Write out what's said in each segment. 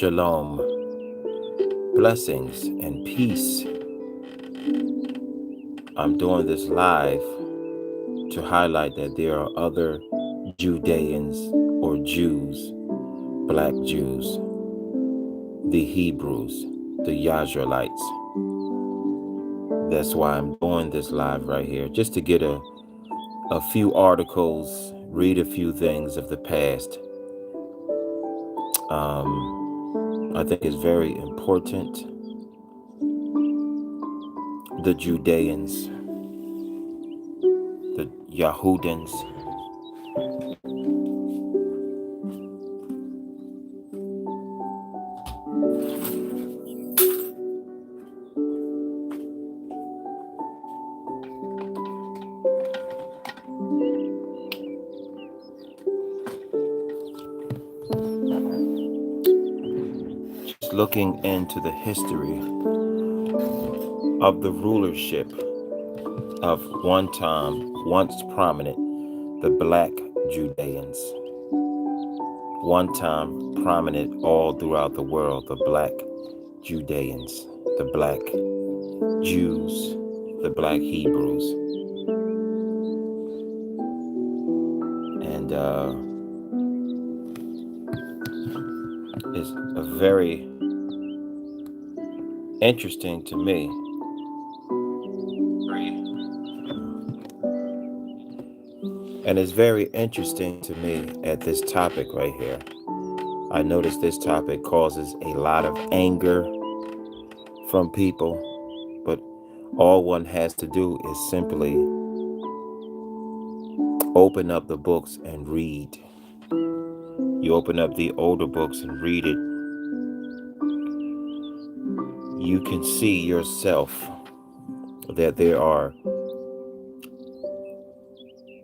Shalom, blessings, and peace. I'm doing this live to highlight that there are other Judeans or Jews, black Jews, the Hebrews, the Yazraelites. That's why I'm doing this live right here, just to get a few articles, read a few things of the past. I think it's very important. The Judeans, the Yahudans, just looking into the history of the rulership of once prominent, the black Judeans. One time prominent all throughout the world, the black Judeans, the black Jews, the black Hebrews. And it's a very interesting to me. And it's very interesting to me at this topic right here. I notice this topic causes a lot of anger from people, but all one has to do is simply open up the books and read. You open up the older books and read it, you can see yourself that there are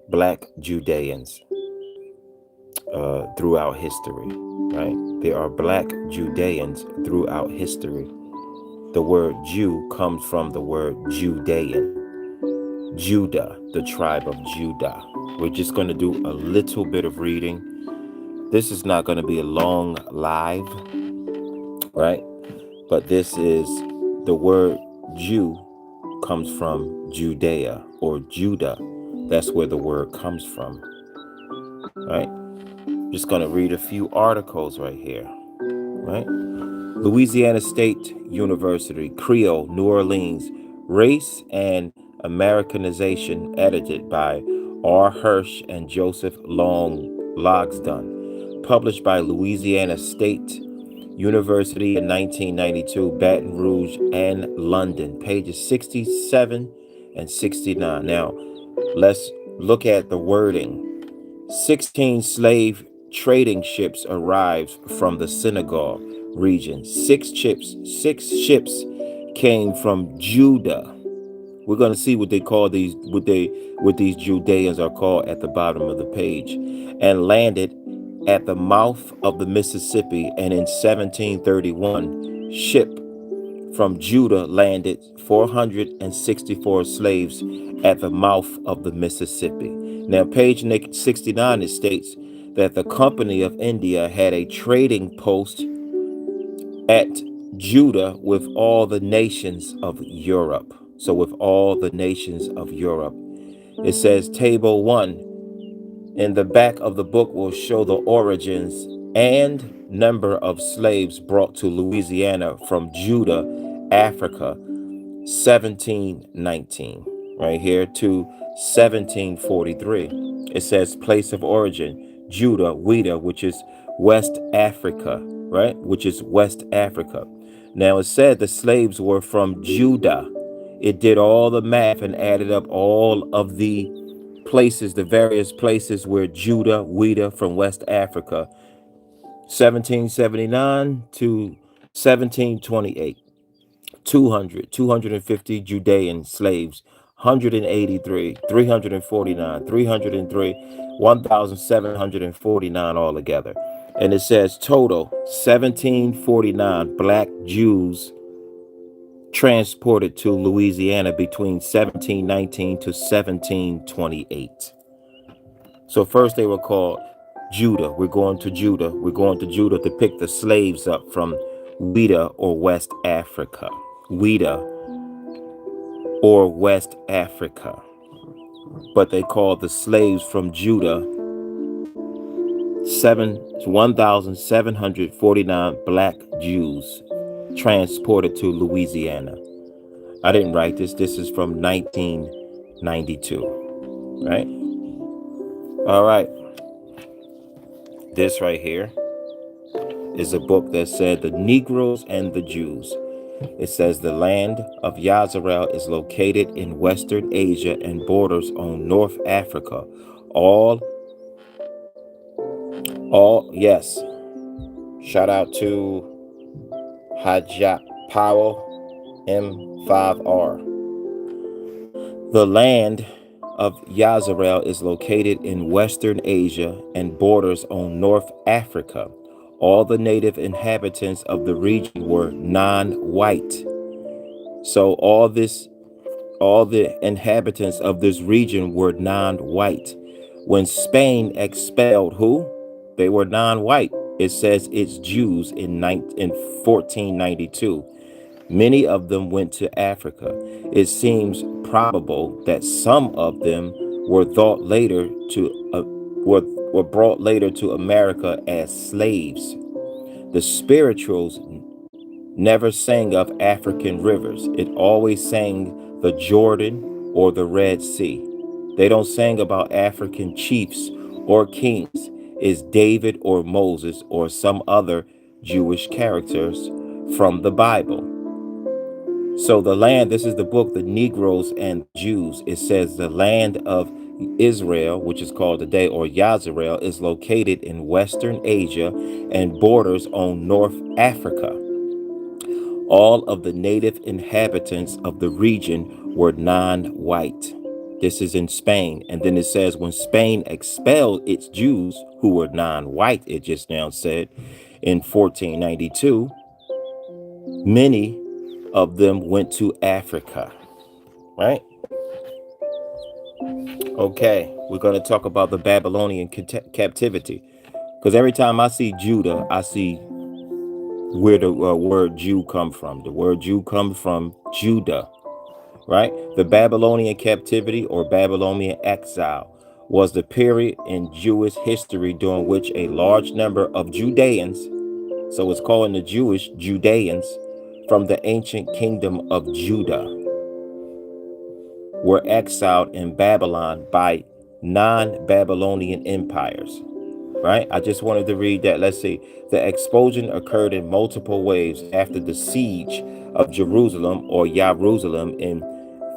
black Judeans throughout history, right? There are black Judeans throughout history. The word Jew comes from the word Judean. Judah, the tribe of Judah. We're just going to do a little bit of reading. This is not going to be a long live, right? But this is the word Jew comes from Judea or Judah. That's where the word comes from, right? Just going to read a few articles right here, right? Louisiana State University, Creole, New Orleans, Race and Americanization, edited by R. Hirsch and Joseph Logsdon, published by Louisiana State University in 1992, Baton Rouge and London, pages 67 and 69. Now, let's look at the wording. 16 slave trading ships arrived from the Senegal region. Six ships came from Judah. We're going to see what they call these, what these Judeans are called at the bottom of the page, and landed at the mouth of the Mississippi. And in 1731, ship from Judah landed 464 slaves at the mouth of the Mississippi. Now, page 69, it states that the Company of India had a trading post at Judah with all the nations of Europe. So with all the nations of Europe. It says table 1 in the back of the book will show the origins and number of slaves brought to Louisiana from Judah, Africa, 1719, right here to 1743. It says place of origin, Judah, Ouida, which is West Africa, right? Which is West Africa. Now it said the slaves were from Judah. It did all the math and added up all of the places, the various places where Judah, Ouida from West Africa, 1779 to 1728. 250 Judean slaves, 183, 349, 303, 1,749 altogether. And it says total 1749 black Jews transported to Louisiana between 1719 to 1728. So first they were called Judah. We're going to Judah. We're going to Judah to pick the slaves up from Wida or West Africa. Wida or West Africa. But they called the slaves from Judah 1,749 black Jews transported to Louisiana. I didn't write this. This is from 1992. Right? All right. This right here is a book that said The Negroes and the Jews. It says the land of Yazarel is located in Western Asia and borders on North Africa. Yes. Shout out to Hajat Powell M5R. The land of Yazarel is located in Western Asia and borders on North Africa. All the native inhabitants of the region were non-white. So all the inhabitants of this region were non-white. When Spain expelled who? They were non-white. It says it's Jews in 1492. Many of them went to Africa. It seems probable that some of them were brought later to America as slaves. The spirituals never sang of African rivers. It always sang the Jordan or the Red Sea. They don't sing about African chiefs or kings. It's David or Moses or some other Jewish characters from the Bible. So the land, this is the book, The Negroes and Jews. It says the land of Israel, which is called today, or Yazarel, is located in Western Asia and borders on North Africa. All of the native inhabitants of the region were non-white. This is in Spain. And then it says when Spain expelled its Jews, who were non-white, it just now said, in 1492, many of them went to Africa, right? Okay, we're going to talk about the Babylonian captivity. Because every time I see Judah, I see where the word Jew come from. The word Jew comes from Judah, right? The Babylonian captivity or Babylonian exile was the period in Jewish history during which a large number of Judeans, so it's called the Jewish Judeans, from the ancient kingdom of Judah, were exiled in Babylon by non-Babylonian empires, right? I just wanted to read that. Let's see. The expulsion occurred in multiple waves after the siege of Jerusalem or Jerusalem in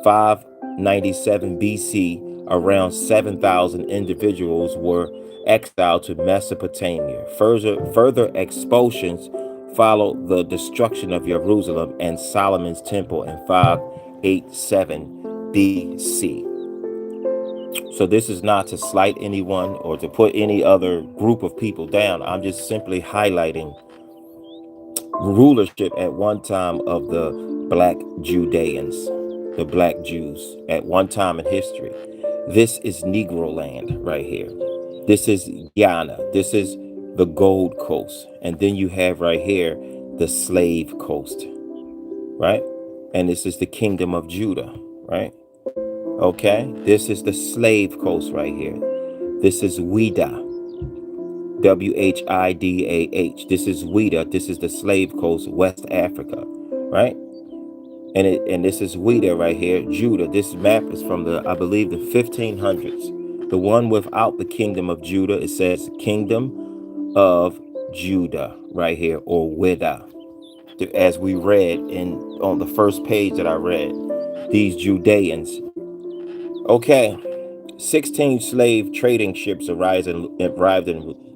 597 BC. Around 7,000 individuals were exiled to Mesopotamia. Further expulsions followed the destruction of Jerusalem and Solomon's temple in 587 BC. So this is not to slight anyone or to put any other group of people down. I'm just simply highlighting rulership at one time of the black Judeans, the black Jews at one time in history. This is Negro land right here. This is Guyana. This is the Gold Coast. And then you have right here the Slave Coast, right? And this is the Kingdom of Judah, right? Okay, this is the Slave Coast right here. This is Wida, Widah. This is Wida. This is the Slave Coast, West Africa, right? And this is Wida right here, Judah. This map is from I believe, the 1500s. The one without the Kingdom of Judah, it says Kingdom of Judah right here, or Wida. As we read on the first page that I read, these Judeans. Okay, 16 slave trading ships arrived in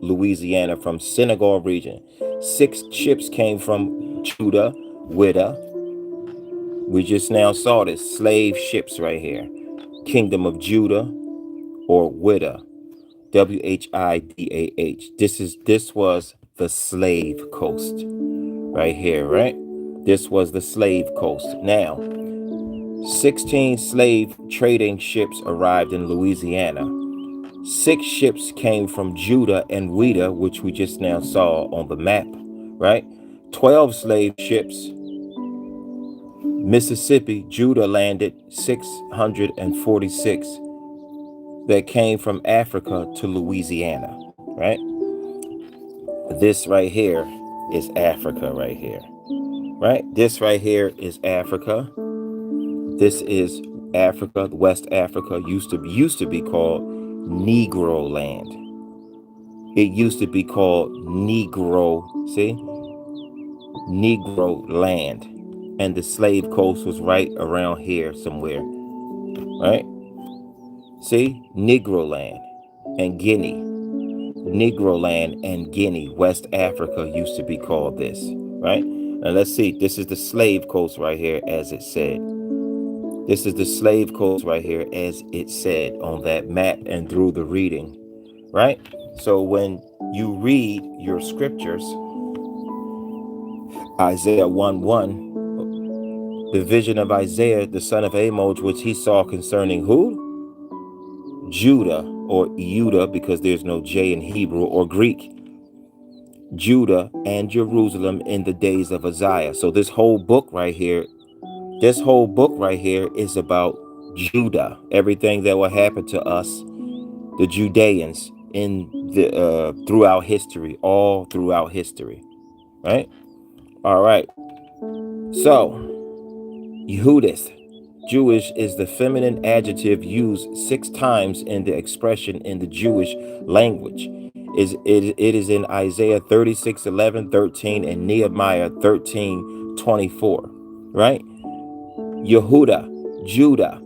Louisiana from Senegal region. 6 ships came from Judah, Wida. We just now saw this, slave ships right here. Kingdom of Judah or Wida, Widah. This was the slave coast right here, right? This was the slave coast. Now, 16 slave trading ships arrived in Louisiana. 6 ships came from Judah and Weta, which we just now saw on the map, right? 12 slave ships, Mississippi, Judah landed 646 that came from Africa to Louisiana, right? This right here is Africa right here, right? This right here is Africa. This is Africa. West Africa used to be called Negro land. It used to be called Negro, see? Negro land. And the slave coast was right around here somewhere, right? See? Negro land and Guinea. Negro land and Guinea, West Africa used to be called this, right? Now let's see. This is the slave coast right here, as it said. This is the slave coast right here, as it said on that map and through the reading, right? So when you read your scriptures, Isaiah 1:1, the vision of Isaiah, the son of Amos, which he saw concerning who? Judah, or Judah, because there's no J in Hebrew or Greek. Judah and Jerusalem in the days of Uzziah. So this whole book right here is about Judah, everything that will happen to us, the Judahans, in the throughout history, all throughout history, right? All right. So, Yehudith, Jewish, is the feminine adjective used 6 times in the expression in the Jewish language. It is in Isaiah 36:11, 13, and Nehemiah 13:24, right? Yehuda, Judah.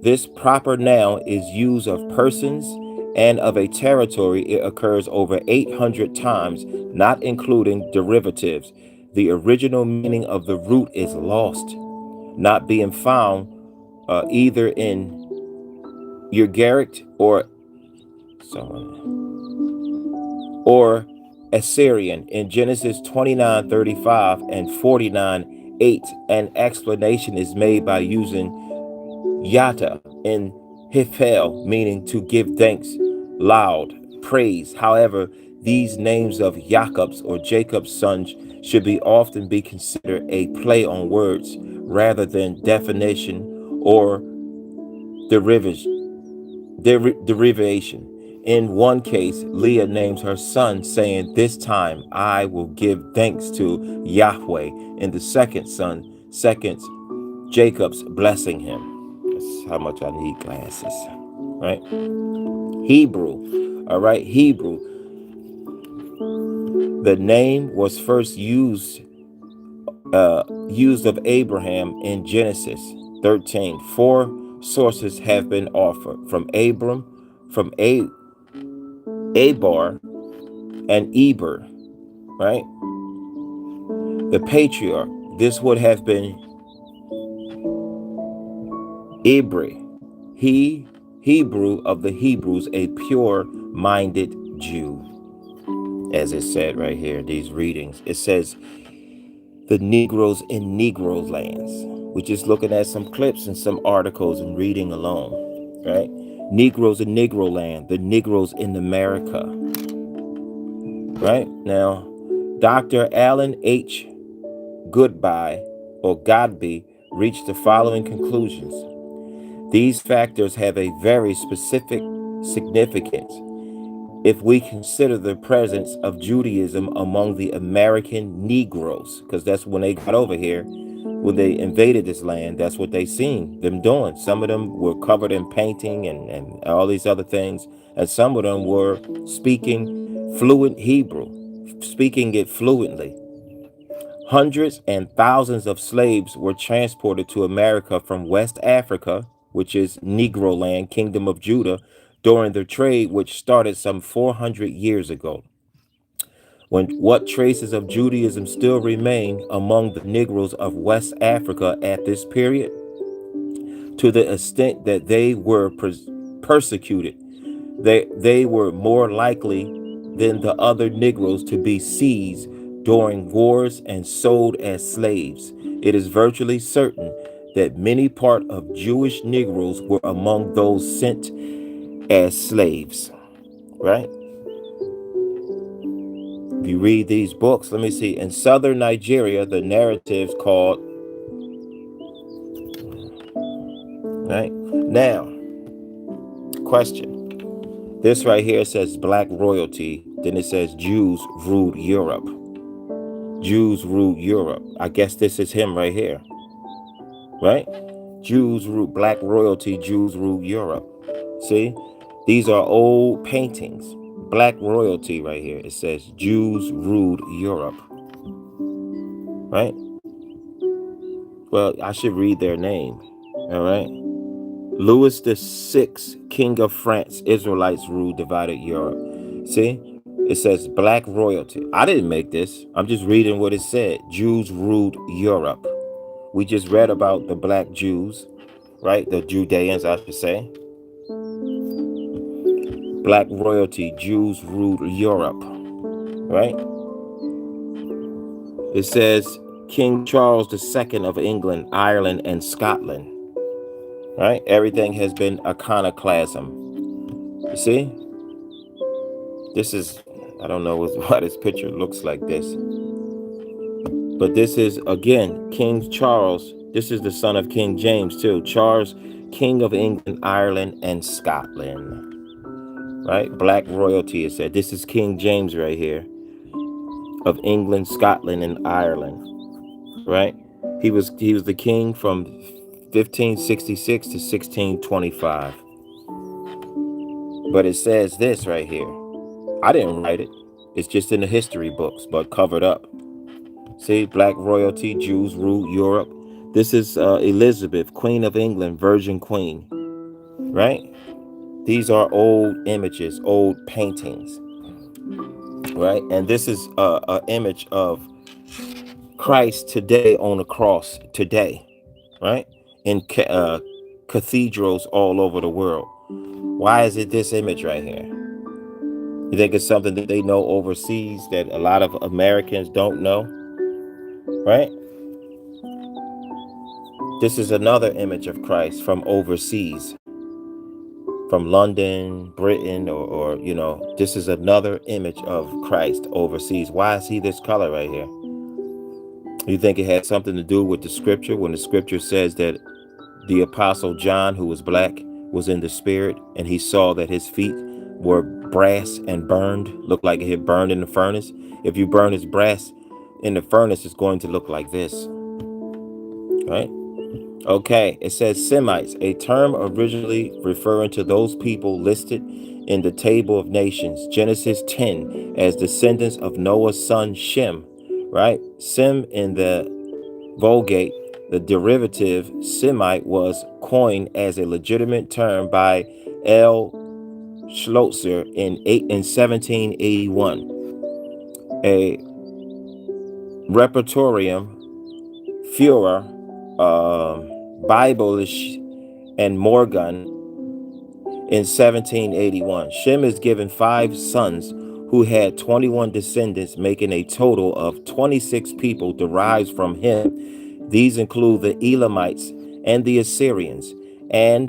This proper noun is used of persons and of a territory. It occurs over 800 times, not including derivatives. The original meaning of the root is lost, not being found either in Ugaritic or Assyrian in Genesis 29:35 and 49:8. An explanation is made by using Yata in Hiphel, meaning to give thanks, loud, praise. However, these names of Jacob's or Jacob's sons should often be considered a play on words rather than definition or derivation. In one case, Leah names her son, saying, "This time I will give thanks to Yahweh." In the second, Jacob's blessing him. That's how much I need glasses, right? Hebrew, all right, Hebrew. The name was first used of Abraham in Genesis 13. 4 sources have been offered from Abram, from Abar, and Eber, right? The patriarch, this would have been Ibri, he, Hebrew of the Hebrews, a pure-minded Jew. As it said right here, these readings, it says the Negroes in Negro lands. We're just looking at some clips and some articles and reading alone, right? Negroes in Negro land, the Negroes in America, right? Now, Dr. Alan H. Godby reached the following conclusions. These factors have a very specific significance if we consider the presence of Judaism among the American Negroes, because that's when they got over here, when they invaded this land, that's what they seen them doing. Some of them were covered in painting and all these other things, and some of them were speaking fluent Hebrew, speaking it fluently. Hundreds and thousands of slaves were transported to America from West Africa, which is Negro land, Kingdom of Judah, during the trade which started some 400 years ago. What traces of Judaism still remain among the Negroes of West Africa at this period? To the extent that they were persecuted, they were more likely than the other Negroes to be seized during wars and sold as slaves. It is virtually certain that many part of Jewish Negroes were among those sent as slaves. right? If you read these books, let me see. In southern Nigeria, the narrative's called, right? Now, question. This right here says black royalty. Then it says Jews ruled Europe. Jews ruled Europe. I guess this is him right here, right? Jews ruled, black royalty, Jews ruled Europe. See? These are old paintings. Black royalty right here. It says Jews ruled Europe, right? Well, I should read their name, all right? Louis the Sixth, King of France, Israelites ruled divided Europe. See? It says black royalty. I didn't make this. I'm just reading what it said. Jews ruled Europe. We just read about the black Jews, right? The Judahans, I should say. Black royalty, Jews ruled Europe, right? It says King Charles II of England, Ireland, and Scotland, right? Everything has been iconoclasm. You see? This is, I don't know why this picture looks like this. But this is, again, King Charles. This is the son of King James, too. Charles, King of England, Ireland, and Scotland. Right? Black royalty, it said. This is King James right here. Of England, Scotland, and Ireland. Right? He was the king from 1566 to 1625. But it says this right here. I didn't write it. It's just in the history books, but covered up. See, black royalty, Jews ruled Europe. This is Elizabeth, Queen of England, Virgin Queen, right? These are old images, old paintings, right? And this is an image of Christ today on the cross today, right? In cathedrals all over the world. Why is it this image right here? You think it's something that they know overseas that a lot of Americans don't know, right? This is another image of Christ from overseas, from London, Britain, or you know, this is another image of Christ overseas. Why is he this color right here? You think it had something to do with the scripture when the scripture says that the apostle John, who was black, was in the spirit and he saw that his feet were brass and burned, looked like it had burned in the furnace. If you burn his brass in the furnace, it's going to look like this, right? Okay, it says Semites, a term originally referring to those people listed in the table of nations, Genesis 10, as descendants of Noah's son Shem, right? Sem in the Vulgate, the derivative Semite was coined as a legitimate term by L. Schlotzer in 1781. A Repertorium Führer, Biblisch, and Morgan in 1781. Shem is given 5 sons who had 21 descendants, making a total of 26 people derived from him. These include the Elamites and the Assyrians and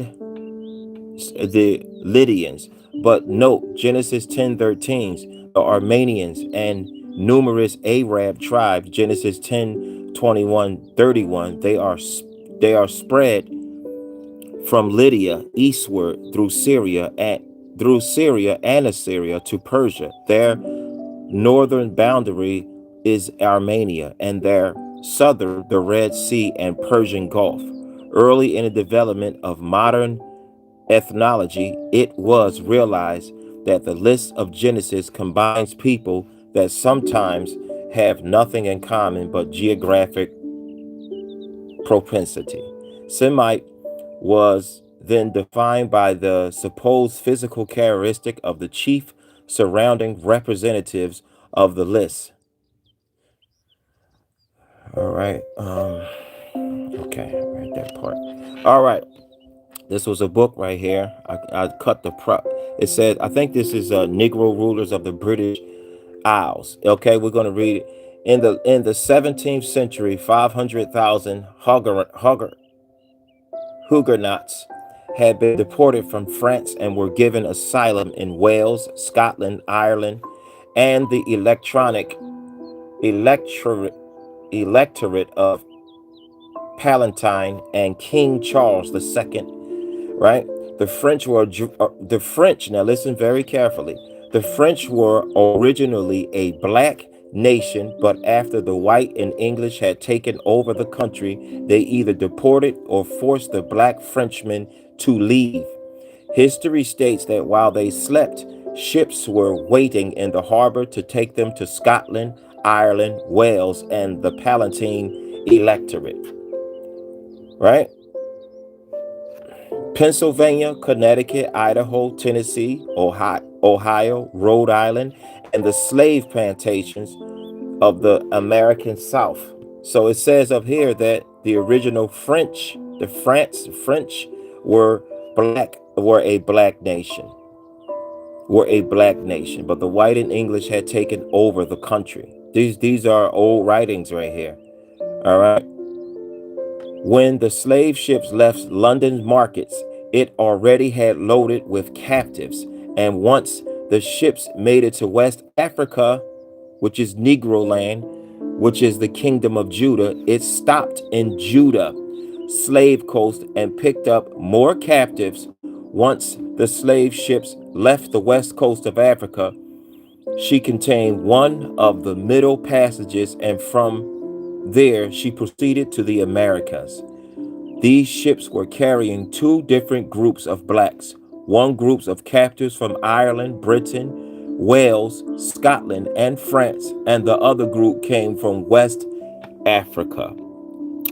the Lydians. But note, Genesis 10:13, the Armenians and numerous Arab tribes, Genesis 10:21-31, they are spread from Lydia eastward through Syria and Assyria to Persia. Their northern boundary is Armenia, and their southern the Red Sea and Persian Gulf. Early in the development of modern ethnology, it was realized that the list of Genesis combines people that sometimes have nothing in common but geographic propensity. Semite was then defined by the supposed physical characteristic of the chief surrounding representatives of the list. All right. Okay, I read that part. All right. This was a book right here. I cut the prop. It said, I think this is Negro Rulers of the British Isles. Okay, we're going to read it. In the 17th century, 500,000 Huguenots had been deported from France and were given asylum in Wales, Scotland, Ireland, and the electorate, electorate of Palatine and King Charles II, right? The French, now listen very carefully. The French were originally a black nation, but after the white and English had taken over the country, they either deported or forced the black Frenchmen to leave. History states that while they slept, ships were waiting in the harbor to take them to Scotland, Ireland, Wales, and the Palatine electorate, right? Pennsylvania, Connecticut, Idaho, Tennessee, Ohio, Rhode Island, and the slave plantations of the American South. So it says up here that the original French were a black nation, but the white and English had taken over the country. These are old writings right here. All right. When the slave ships left London markets, it already had loaded with captives. And once the ships made it to West Africa, which is Negro land, which is the kingdom of Judah, it stopped in Judah, slave coast, and picked up more captives. Once the slave ships left the west coast of Africa, she contained one of the middle passages, and from there she proceeded to the Americas. These ships were carrying two different groups of blacks. One group of captives from Ireland, Britain, Wales, Scotland, and France, and the other group came from West Africa.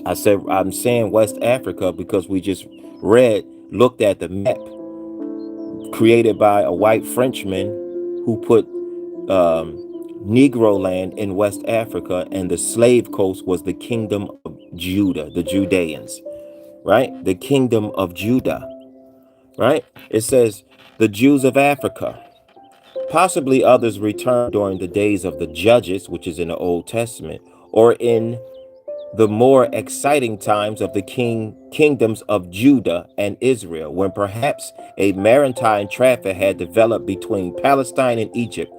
I'm saying West Africa because we just looked at the map created by a white Frenchman who put Negro land in West Africa, and the slave coast was the kingdom of Judah, the Judahans, right? The kingdom of Judah, right? It says the Jews of Africa. Possibly others returned during the days of the Judges, which is in the Old Testament, or in the more exciting times of the kingdoms of Judah and Israel, when perhaps a maritime traffic had developed between Palestine and Egypt,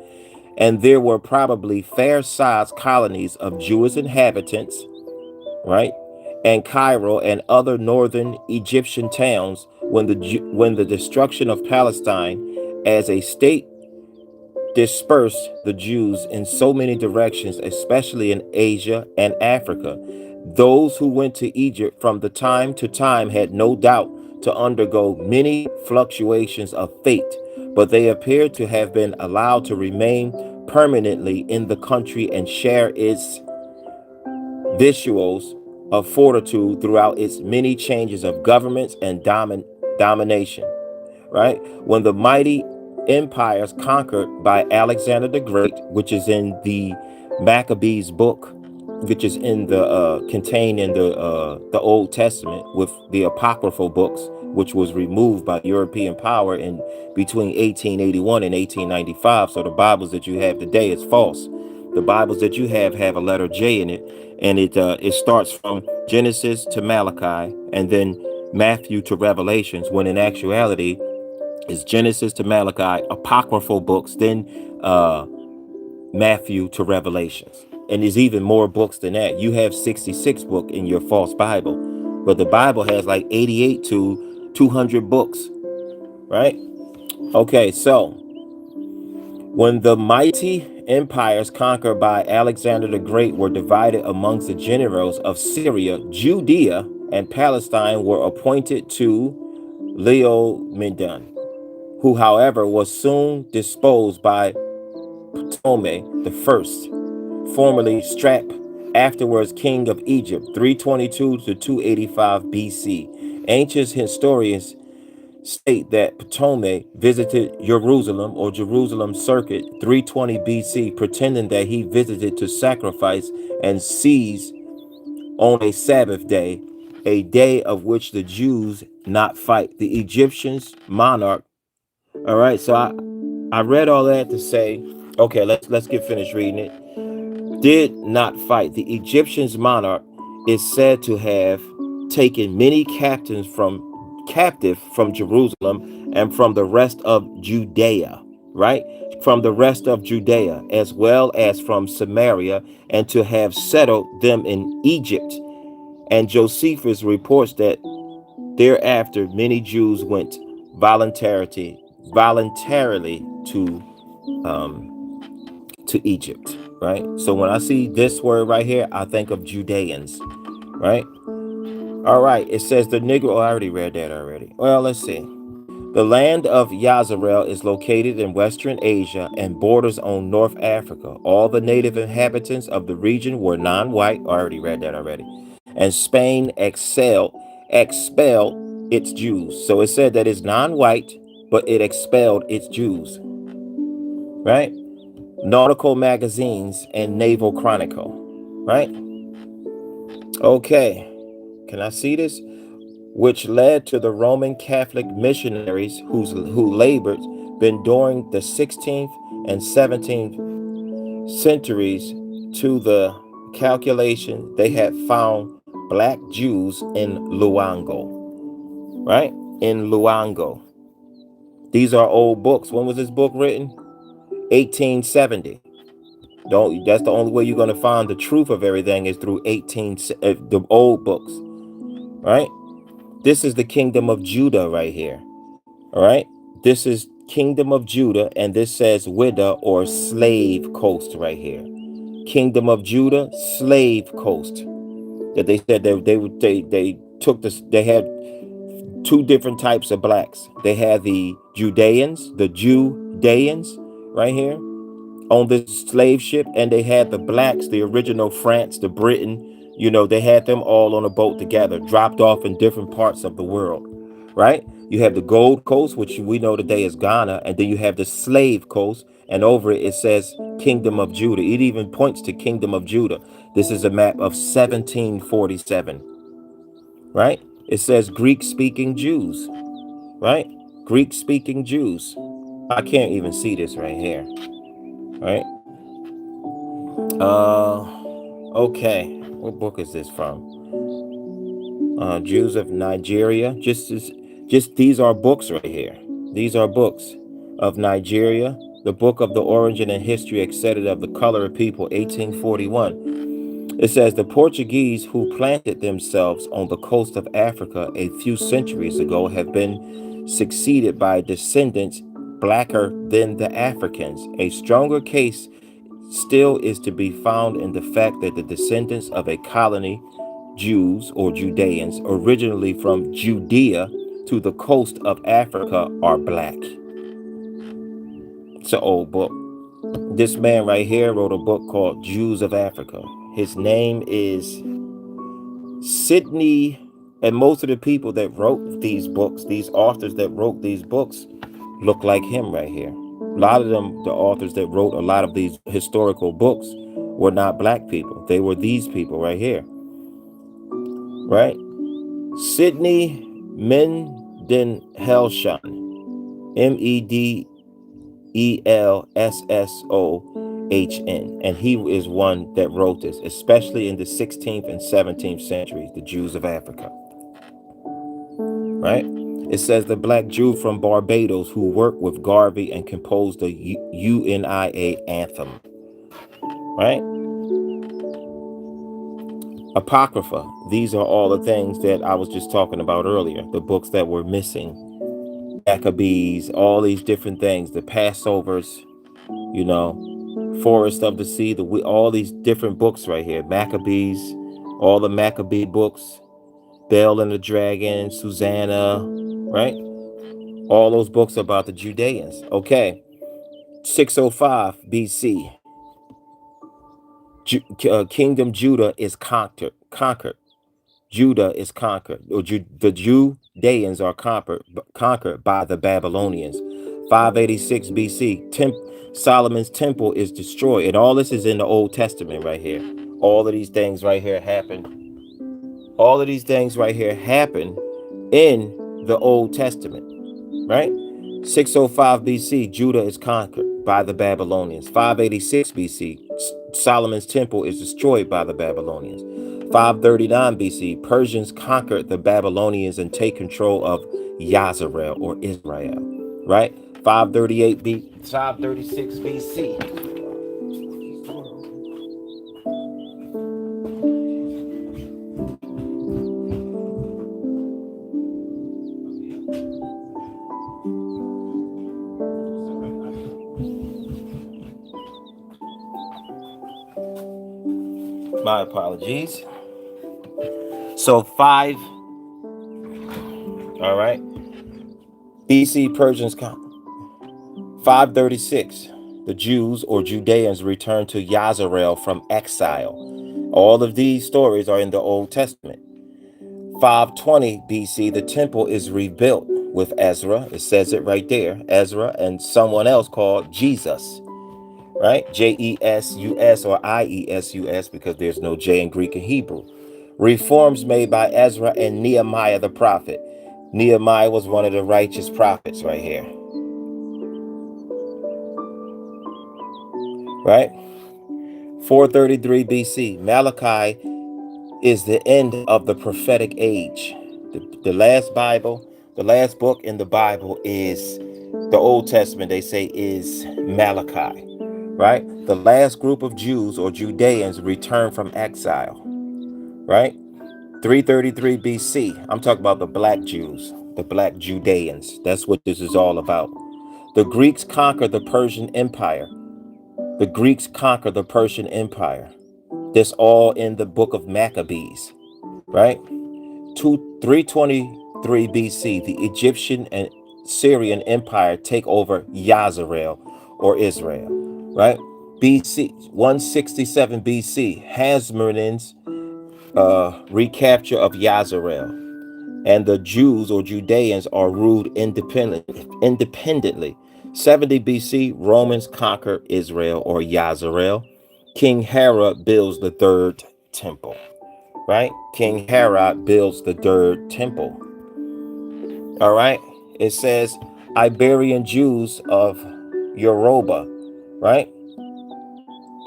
and there were probably fair-sized colonies of Jewish inhabitants, right? And Cairo and other northern Egyptian towns when the destruction of Palestine as a state dispersed the Jews in so many directions, especially in Asia and Africa. Those who went to Egypt from the time to time had no doubt to undergo many fluctuations of fate, but they appear to have been allowed to remain permanently in the country and share its visuals of fortitude throughout its many changes of governments and domination, right? When the mighty empires conquered by Alexander the Great, which is in the Maccabees book, which is in the contained in the Old Testament with the apocryphal books, which was removed by European power in between 1881 and 1895. So the Bibles that you have today is false. The Bibles that you have a letter J in it, and it starts from Genesis to Malachi, and then Matthew to Revelations, when in actuality it's Genesis to Malachi, apocryphal books, then Matthew to Revelations. And there's even more books than that. You have 66 books in your false Bible, but the Bible has like 88 to 200 books, right? Okay, so when the mighty empires conquered by Alexander the Great were divided amongst the generals of Syria, Judea, and Palestine were appointed to Leomedon, who, however, was soon disposed by Ptolemy the First, formerly Strap, afterwards king of Egypt, 322 to 285 BC. Ancient historians state that Ptolemy visited Jerusalem or Jerusalem circuit 320 BC, pretending that he visited to sacrifice and seize on a Sabbath day, a day of which the Jews not fight. The Egyptians monarch. All right, so I read all that to say, okay, let's get finished reading it. Did not fight. The Egyptians monarch is said to have taken many captains from captive from Jerusalem and from the rest of Judea, right? From the rest of Judea, as well as from Samaria, and to have settled them in Egypt. And Josephus reports that thereafter many Jews went voluntarily to Egypt, right? So when I see this word right here, I think of Judahans, right? All right, it says the Negro. Oh, I already read that already. Well, let's see. The land of Yazarel is located in Western Asia and borders on North Africa. All the native inhabitants of the region were non-white. I already read that already. And Spain expelled its Jews. So it said that it's non-white, but it expelled its Jews, right? Nautical magazines and naval chronicle, right? Okay, can I see this? Which led to the Roman Catholic missionaries who labored been during the 16th and 17th centuries to the calculation they had found black Jews in Luango, right? In Luango. These are old books. When was this book written? 1870. That's the only way you're going to find the truth of everything is through the old books, right? This is the kingdom of Judah right here. All right. This is kingdom of Judah, and this says Widdah or slave coast right here. Kingdom of Judah, slave coast. That they said they took this. They had two different types of blacks. They had the Judeans right here on this slave ship, and they had the blacks, the original France, the Britain. They had them all on a boat together, dropped off in different parts of the world, right? You have the Gold Coast, which we know today is Ghana, and then you have the Slave Coast, and over it says Kingdom of Judah. It even points to Kingdom of Judah. This is a map of 1747, right? It says Greek-speaking Jews, right? Greek-speaking Jews. I can't even see this right here, right? Okay. What book is this from? Jews of Nigeria. Just these are books right here. These are books of Nigeria. The book of the origin and history, etc., of the colored people, 1841. It says the Portuguese who planted themselves on the coast of Africa a few centuries ago have been succeeded by descendants blacker than the Africans. A stronger case still is to be found in the fact that the descendants of a colony, Jews or Judeans, originally from Judea to the coast of Africa, are black. It's an old book. This man right here wrote a book called Jews of Africa. His name is Sidney, and most of the people that wrote these books, these authors that wrote these books, look like him right here. A lot of them, the authors that wrote a lot of these historical books, were not black people. They were these people right here, right? Sidney Mendenhelsson, Medelshon, and he is one that wrote this, especially in the 16th and 17th centuries, the Jews of Africa, right? It says the black Jew from Barbados who worked with Garvey and composed the UNIA anthem, right? Apocrypha. These are all the things that I was just talking about earlier, the books that were missing. Maccabees, all these different things, the Passovers, Forest of the Sea, all these different books right here, Maccabees, all the Maccabee books, Bel and the Dragon, Susanna, right? All those books about the Judeans. Okay. 605 BC. Kingdom Judah is conquered. Judah is conquered. The Judeans are conquered by the Babylonians. 586 BC. Solomon's temple is destroyed. And all this is in the Old Testament right here. All of these things right here happen. All of these things right here happen in the Old Testament, right? 605 BC, Judah is conquered by the Babylonians. 586 BC, Solomon's temple is destroyed by the Babylonians. 539 BC, Persians conquered the Babylonians and take control of Yazarel or Israel, right? 536 BC. My apologies. So all right, BC Persians conquered. 536, the Jews or Judeans returned to Yazarel from exile. All of these stories are in the Old Testament. 520 BC, the temple is rebuilt with Ezra. It says it right there. Ezra and someone else called Jesus, right? Jesus or Iesus because there's no J in Greek and Hebrew. Reforms made by Ezra and Nehemiah the prophet. Nehemiah was one of the righteous prophets right here, right? 433 BC, Malachi is the end of the prophetic age. The last Bible, the last book in the Bible is the Old Testament, they say, is Malachi, right? The last group of Jews or Judeans returned from exile, right? 333 BC, I'm talking about the black Jews, the black Judeans. That's what this is all about. The Greeks conquered the Persian Empire. The Greeks conquered the Persian Empire. This all in the book of Maccabees, right? 323 BC, the Egyptian and Syrian Empire take over Yazarel or Israel, right? BC 167 BC, Hasmoneans recapture of Yazarel, and the Jews or Judeans are ruled independently. 70 BC, Romans conquer Israel or Yazarel. King Herod builds the third temple, right? King Herod builds the third temple. All right. It says Iberian Jews of Yoruba, right?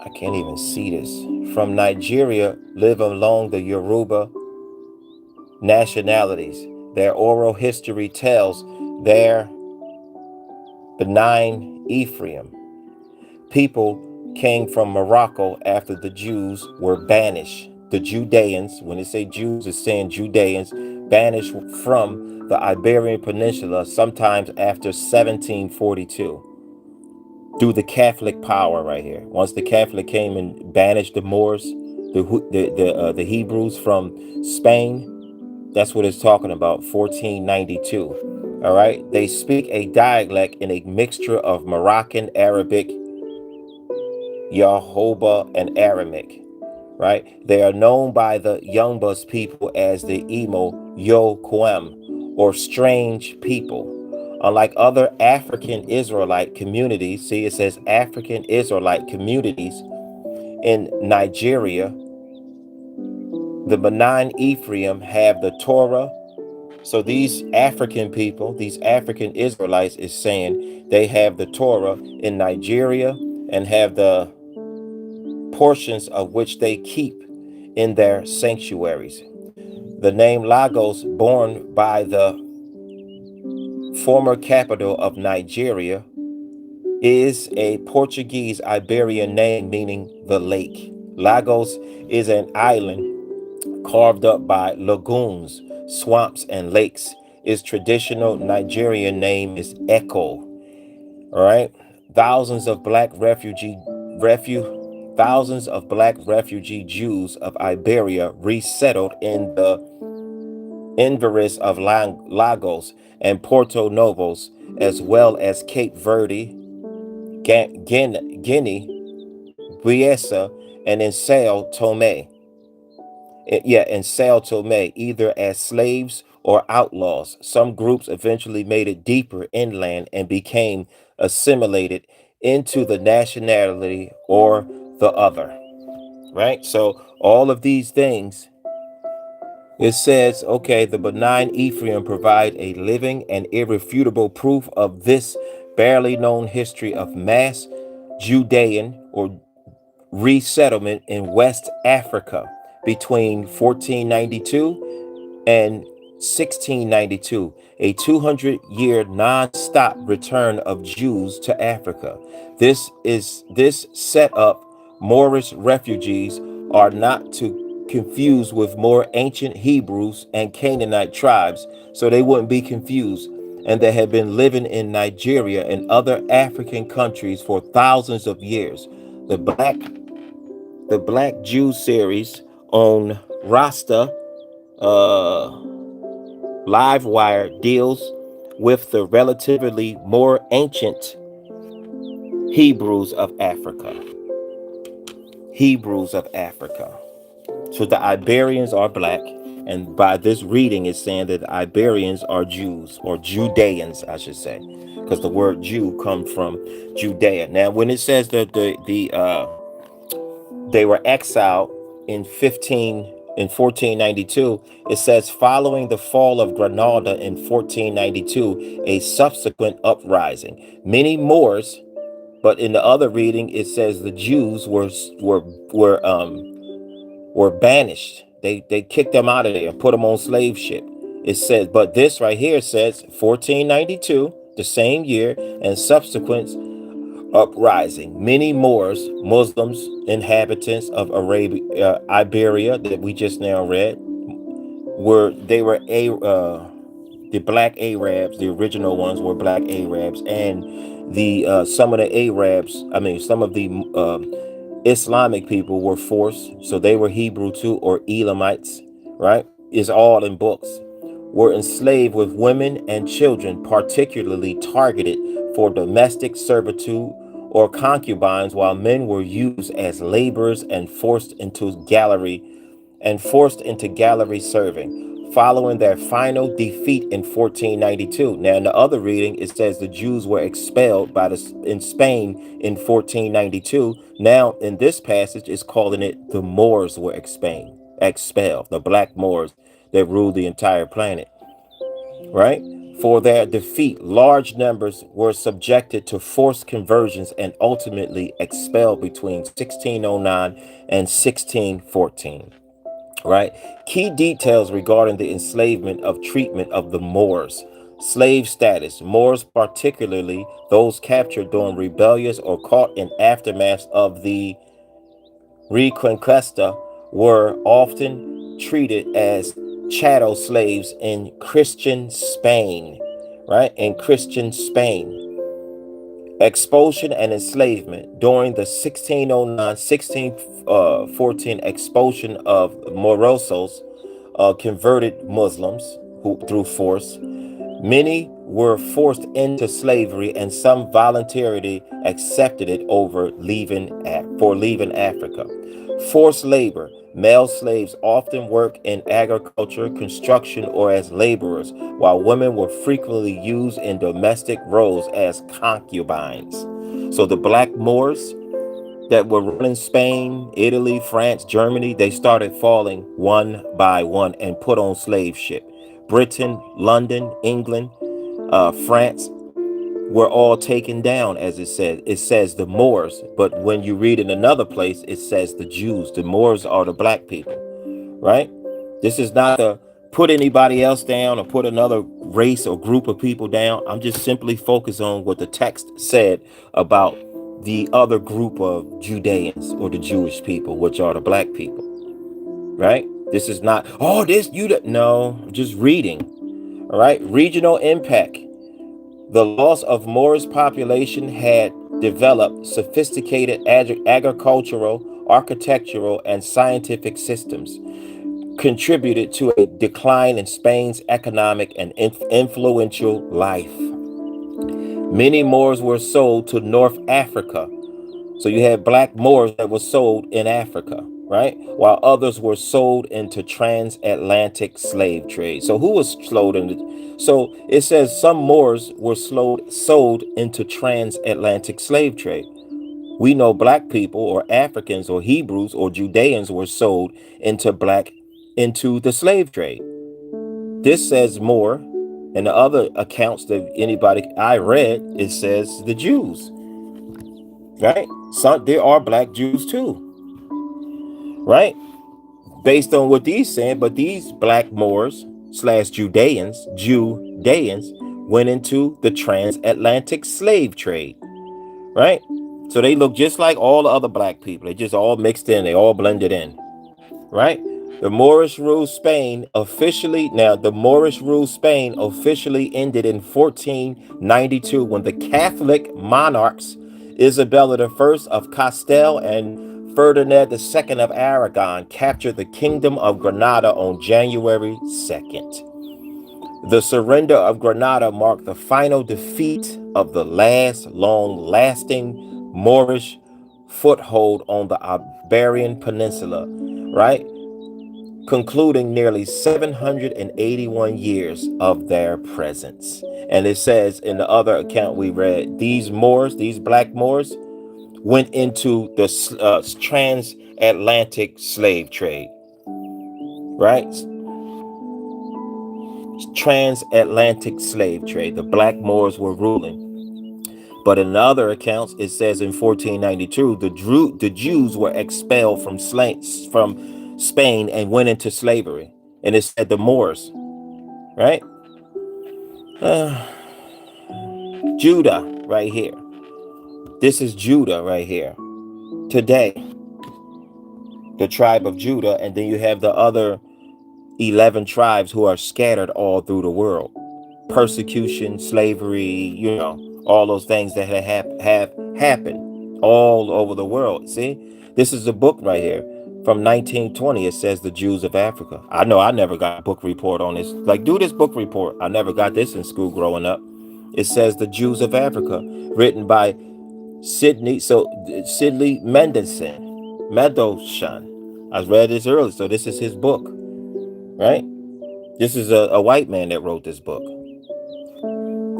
I can't even see this. From Nigeria live along the Yoruba nationalities. Their oral history tells their benign Ephraim people came from Morocco after the Jews were banished. The Judeans, when they say Jews, it's saying Judeans, banished from the Iberian Peninsula sometimes after 1742. Through the Catholic power right here. Once the Catholic came and banished the Moors, the Hebrews from Spain, that's what it's talking about, 1492. All right. They speak a dialect in a mixture of Moroccan, Arabic, Yahoba, and Aramaic, right? They are known by the Youngbus people as the Emo Yo Kwem, or strange people. Unlike other African Israelite communities, see it says African Israelite communities in Nigeria, the Benign Ephraim have the Torah. So these African people, these African Israelites is saying they have the Torah in Nigeria and have the portions of which they keep in their sanctuaries. The name Lagos, born by the former capital of Nigeria, is a Portuguese Iberian name meaning the lake. Lagos is an island carved up by lagoons, swamps, and lakes. Its traditional Nigerian name is Echo. All right. Thousands of black thousands of black refugee Jews of Iberia resettled in the Inveris of Lagos and Porto Novos, as well as Cape Verde, Guinea, Biesa, and in Sao Tome. In Sao Tome, either as slaves or outlaws. Some groups eventually made it deeper inland and became assimilated into the nationality or the other, right? So all of these things, it says, okay, the benign Ephraim provide a living and irrefutable proof of this barely known history of mass Judean or resettlement in West Africa. between 1492 and 1692, a 200-year non-stop return of Jews to Africa. This set up Moorish refugees are not to confuse with more ancient Hebrews and Canaanite tribes, so they wouldn't be confused. And they had been living in Nigeria and other African countries for thousands of years. The Black the Black Jew series on Rasta uh, Livewire deals with the relatively more ancient Hebrews of Africa. Hebrews of Africa. So the Iberians are black, and by this reading, it's saying that the Iberians are Jews, or Judeans, I should say, because the word Jew comes from Judea. Now, when it says that they were exiled in 1492, it says following the fall of Granada in 1492, a subsequent uprising. Many Moors, but in the other reading it says the Jews were banished. They kicked them out of there and put them on slave ship. It says, but this right here says 1492, the same year, and subsequent uprising. Many Moors, Muslims, inhabitants of Iberia that we just now read, the black Arabs. The original ones were black Arabs, and the some of the Arabs, I mean, some of the Islamic people were forced, so they were Hebrew too, or Elamites, right? Is all in books. Were enslaved with women and children, particularly targeted for domestic servitude or concubines, while men were used as laborers and forced into gallery serving, following their final defeat in 1492. Now, in the other reading, it says the Jews were expelled in Spain in 1492. Now, in this passage, it's calling it the Moors were expelled, the black Moors that ruled the entire planet, right? For their defeat, large numbers were subjected to forced conversions and ultimately expelled between 1609 and 1614. Right? Key details regarding the enslavement of treatment of the Moors. Slave status. Moors, particularly those captured during rebellions or caught in aftermath of the Reconquista, were often treated as chattel slaves in Christian Spain. Right? In Christian Spain. Expulsion and enslavement. During the 1609-1614 expulsion of Morosos, converted Muslims through force, many were forced into slavery, and some voluntarily accepted it for leaving Africa. Forced labor. Male slaves often work in agriculture, construction, or as laborers, while women were frequently used in domestic roles as concubines. So the black Moors that were running Spain, Italy, France, Germany, they started falling one by one and put on slave ship. Britain, London, England, France were all taken down, as it says. It says the Moors, but when you read in another place, it says the Jews. The Moors are the black people, right? This is not to put anybody else down or put another race or group of people down. I'm just simply focused on what the text said about the other group of Judeans, or the Jewish people, which are the black people, right? This is not, oh, this, you, no, just reading, all right? Regional impact. The loss of Moorish population had developed sophisticated agricultural, architectural, and scientific systems, contributed to a decline in Spain's economic and influential life. Many Moors were sold to North Africa. So you had black Moors that were sold in Africa, right? While others were sold into transatlantic slave trade. So who was sold into? So it says some Moors were sold into transatlantic slave trade. We know black people, or Africans, or Hebrews, or Judeans were sold into the slave trade. This says more. In the other accounts that anybody I read, it says the Jews, right? Some there are black Jews too, right? based on what these saying, but these black Moors slash Judeans went into the transatlantic slave trade, right? So they look just like all the other black people. They just all mixed in. They all blended in, right? The Moorish rule Spain officially ended in 1492 when the Catholic monarchs Isabella I of Castile and Ferdinand II of Aragon captured the Kingdom of Granada on January 2nd. The surrender of Granada marked the final defeat of the last long-lasting Moorish foothold on the Iberian Peninsula, right? Concluding nearly 781 years of their presence. And it says in the other account we read, these black Moors, went into the transatlantic slave trade, right? Transatlantic slave trade. The black Moors were ruling. But in other accounts, it says in 1492, the Jews were expelled from Spain and went into slavery. And it said the Moors, right? Judah right here. This is Judah right here. Today, the tribe of Judah, and then you have the other 11 tribes who are scattered all through the world. Persecution, slavery, all those things that have happened all over the world. See, this is a book right here from 1920. It says the Jews of Africa. I know I never got a book report on this. Like, do this book report. I never got this in school growing up. It says the Jews of Africa, written by Sidney Mendelssohn. I read this earlier, so this is his book, right? This is a white man that wrote this book,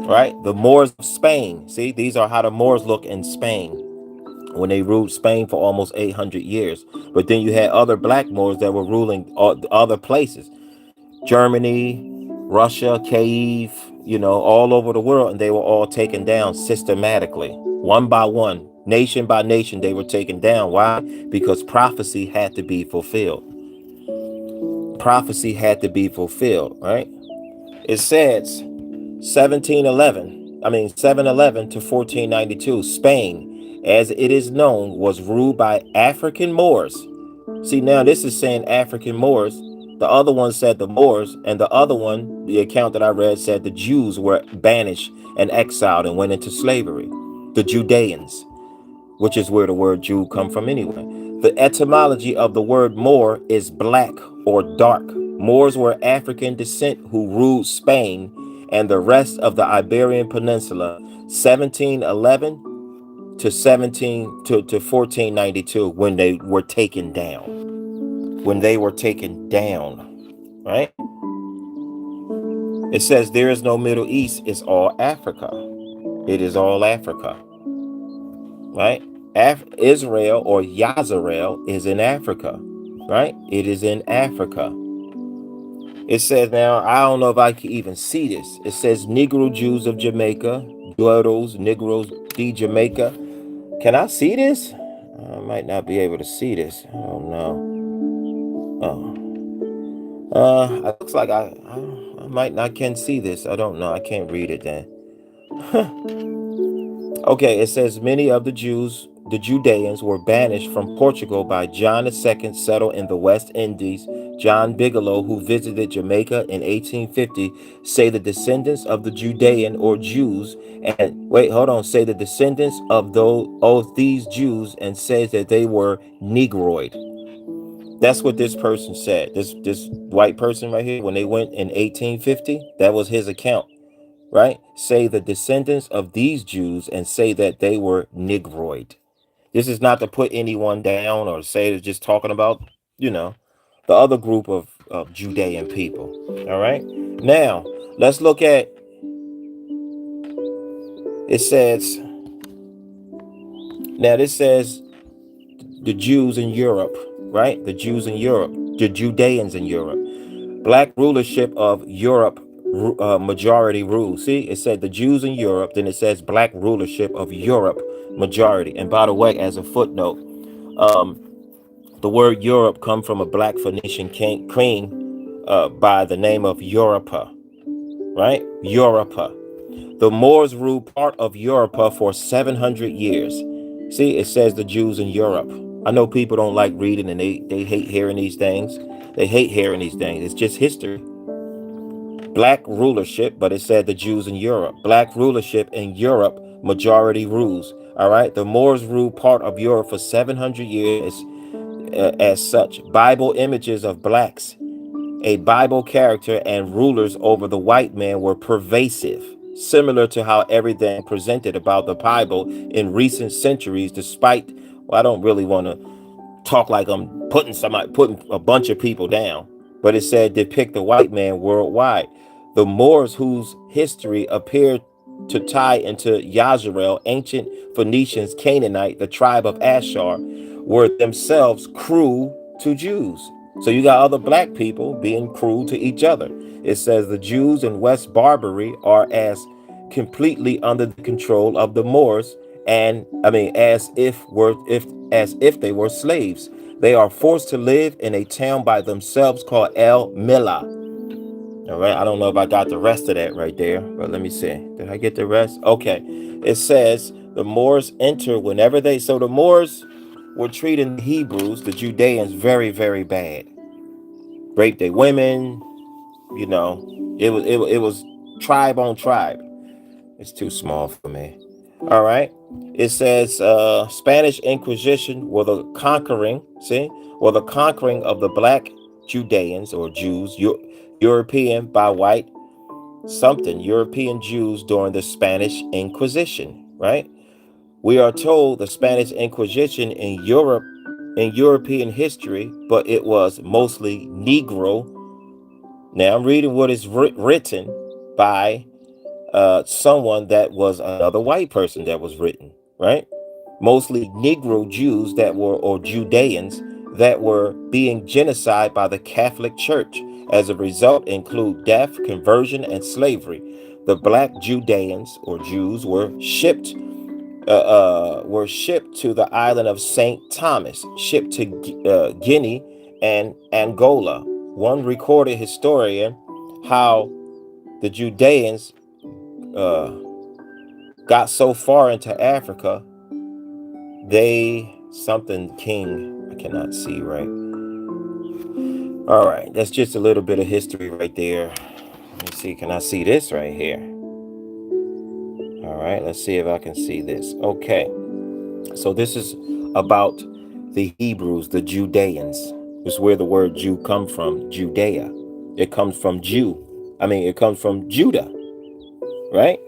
right? The Moors of Spain. See, these are how the Moors look in Spain when they ruled Spain for almost 800 years. But then you had other black Moors that were ruling other places. Germany, Russia, Kiev, all over the world. And they were all taken down systematically, one by one, nation by nation. They were taken down. Why? Because prophecy had to be fulfilled. Prophecy had to be fulfilled, right? It says 711 to 1492, Spain, as it is known, was ruled by African Moors. See, now this is saying African Moors. The other one said the Moors, and the other one, the account that I read, said the Jews were banished and exiled and went into slavery. The Judahans, which is where the word Jew come from anyway. The etymology of the word Moor is black or dark. Moors were African descent who ruled Spain and the rest of the Iberian Peninsula, 1711 to 1492, when they were taken down. Right? It says there is no Middle East, it's all Africa. It is all Africa. Right? Israel or Yazarel is in Africa. Right? It is in Africa. It says now, I don't know if I can even see this. It says Negro Jews of Jamaica, Negroes de Jamaica. Can I see this? I might not be able to see this. Oh no. It looks like I might not can see this. I don't know. I can't read it then. Okay, it says many of the Judeans were banished from Portugal by John II, settled in the West Indies. John Bigelow, who visited Jamaica in 1850, say the descendants of the Judean or Jews, say the descendants of these Jews, and says that they were Negroid. That's what this person said. This white person right here, when they went in 1850, that was his account. Right? Say the descendants of these Jews and say that they were Negroid. This is not to put anyone down or say it's just talking about, the other group of Judean people. All right. Now, let's look at, this says the Jews in Europe, right? The Jews in Europe, the Judeans in Europe. Black rulership of Europe, majority rule. See, it said the Jews in Europe, then it says black rulership of Europe, majority. And by the way, as a footnote, The word Europe come from a black Phoenician king by the name of Europa, right? Europa. The Moors ruled part of Europa for 700 years. See, it says the Jews in Europe. I know people don't like reading and they hate hearing these things. They hate hearing these things. It's just history. Black rulership, but it said the Jews in Europe. Black rulership in Europe, majority rules. All right. The Moors ruled part of Europe for 700 years as such. Bible images of blacks, a Bible character, and rulers over the white man were pervasive, similar to how everything presented about the Bible in recent centuries, despite, well, I don't really want to talk like I'm putting a bunch of people down, but it said depict the white man worldwide. The Moors, whose history appeared to tie into Yazarel, ancient Phoenicians, Canaanite, the tribe of Ashar, were themselves cruel to Jews. So you got other black people being cruel to each other. It says the Jews in West Barbary are as completely under the control of the Moors, and as if they were slaves. They are forced to live in a town by themselves called El Mila. All right, I don't know if I got the rest of that right there, but let me see. Did I get the rest? Okay. It says the Moors enter whenever so the Moors were treating the Hebrews, the Judeans, very, very bad. Raped their women, it was tribe on tribe. It's too small for me. All right. It says Spanish Inquisition were the conquering, of the black Judeans or Jews, European by white, European Jews during the Spanish Inquisition, right? We are told the Spanish Inquisition in Europe, in European history, but it was mostly Negro. Now I'm reading what is written by someone that was another white person that was written, right? Mostly Negro Jews that were, or Judeans, that were being genocide by the Catholic Church. As a result, include death, conversion, and slavery. The black Judeans or Jews were shipped to the island of St. Thomas, shipped to Guinea and Angola. One recorded historian how the Judeans got so far into Africa, I cannot see right. All right, that's just a little bit of history right there. Let me see, can I see this right here? All right, let's see if I can see this. Okay, so this is about the Hebrews, the Judeans. This is where the word Jew comes from, Judea. It comes from it comes from Judah, right?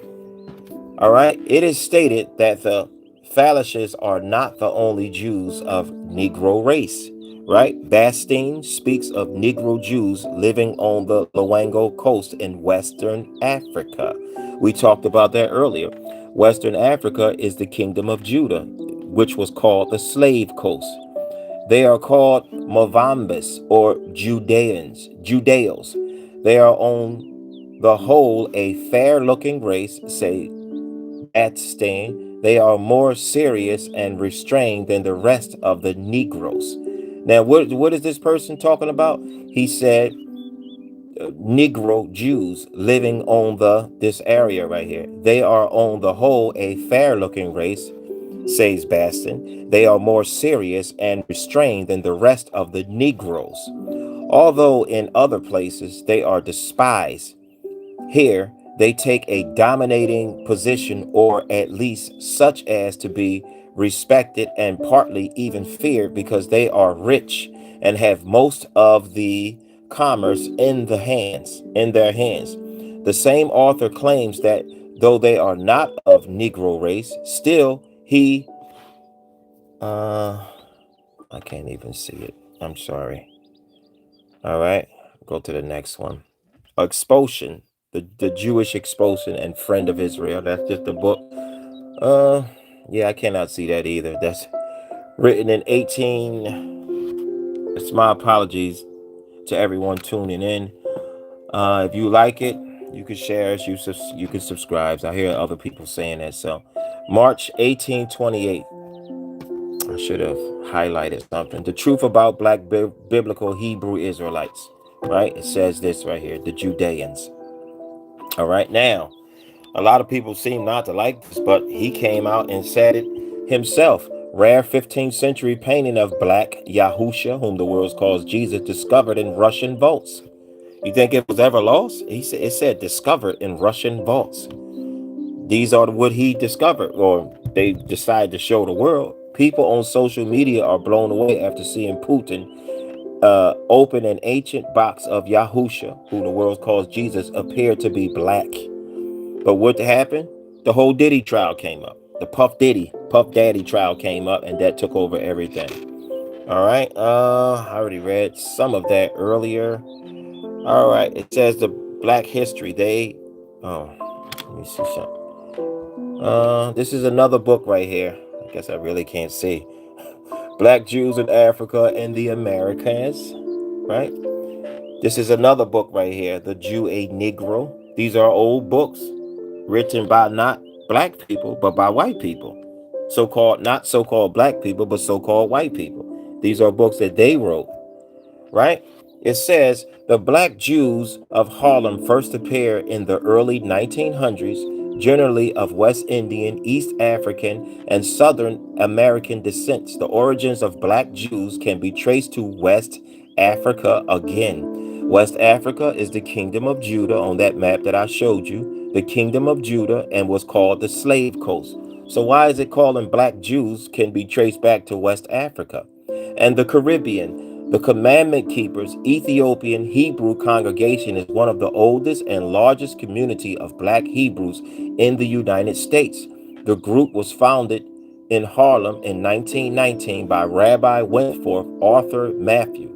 All right. It is stated that the Phalishes are not the only Jews of Negro race, right? Bastine speaks of Negro Jews living on the Luango coast in Western Africa. We talked about that earlier. Western Africa is the kingdom of Judah, which was called the slave coast. They are called Movambis or Judeos. They are on the whole a fair-looking race, say Bastine. They are more serious and restrained than the rest of the Negroes. Now, what is this person talking about? He said Negro Jews living on this area right here. They are on the whole a fair-looking race, says Baston. They are more serious and restrained than the rest of the Negroes. Although in other places they are despised, here they take a dominating position, or at least such as to be respected and partly even feared, because they are rich and have most of the commerce in their hands. The same author claims that though they are not of Negro race, still I can't even see it. I'm sorry. All right, go to the next one. Expulsion, the Jewish expulsion and friend of Israel. That's just a book. Yeah, I cannot see that either. That's written in 18. It's my apologies to everyone tuning in. If you like it, you can share it. You can subscribe. I hear other people saying that. So, March 1828. I should have highlighted something. The truth about black biblical Hebrew Israelites, right? It says this right here, the Judahans. All right, now, a lot of people seem not to like this, but he came out and said it himself. Rare 15th century painting of black Yahusha, whom the world calls Jesus, discovered in Russian vaults. You think it was ever lost? It said discovered in Russian vaults. These are what he discovered, or they decided to show the world. People on social media are blown away after seeing Putin open an ancient box of Yahusha, who the world calls Jesus, appeared to be black. But what happened? The whole Diddy trial came up. The Puff Daddy trial came up, and that took over everything. All right. I already read some of that earlier. All right. It says the Black History. Let me see something. This is another book right here. I guess I really can't see. Black Jews in Africa and the Americas. Right. This is another book right here. The Jew a Negro. These are old books written by not black people, but by white people. Not so-called black people, but so-called white people. These are books that they wrote, right? It says the black Jews of Harlem first appear in the early 1900s, generally of West Indian, East African, and Southern American descents. The origins of black Jews can be traced to West Africa again. West Africa is the kingdom of Judah on that map that I showed you, the kingdom of Judah, and was called the slave coast. So why is it calling black Jews can be traced back to West Africa? And the Caribbean, the commandment keepers, Ethiopian Hebrew congregation is one of the oldest and largest community of black Hebrews in the United States. The group was founded in Harlem in 1919 by Rabbi Wentworth Arthur Matthew.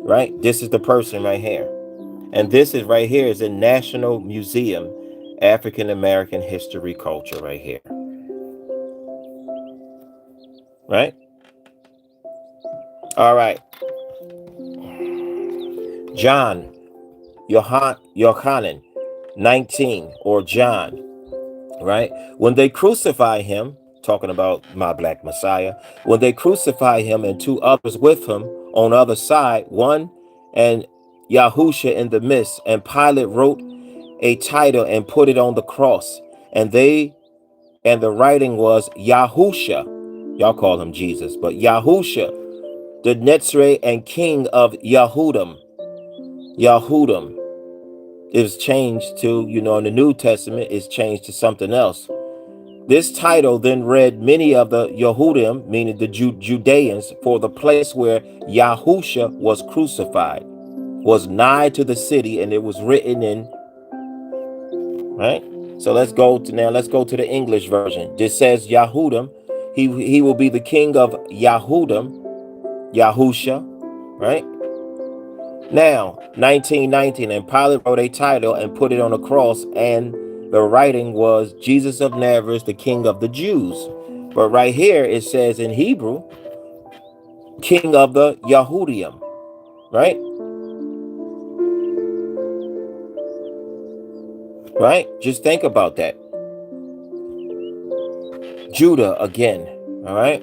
Right? This is the person right here. And this is right here is in National Museum, African American History Culture right here. Right? All right. John, Yohanan, 19, or John, right? When they crucify him, talking about my black Messiah, when they crucify him and two others with him on the other side, one and Yahusha in the midst, and Pilate wrote a title and put it on the cross, and the writing was Yahusha. Y'all call him Jesus, but Yahusha, the Netzre and king of Yahudam. Yahudam is changed to, in the New Testament, is changed to something else. This title then read many of the Yehudim, meaning the Judeans, for the place where Yahusha was crucified, was nigh to the city, and it was written in, right? So let's go to the English version. This says Yahudim. He will be the king of Yahudim, Yahusha, right? Now, 1919, and Pilate wrote a title and put it on a cross, and the writing was Jesus of Nazareth, the King of the Jews. But right here, it says in Hebrew, King of the Yahudim, right? Right? Just think about that. Judah again, all right?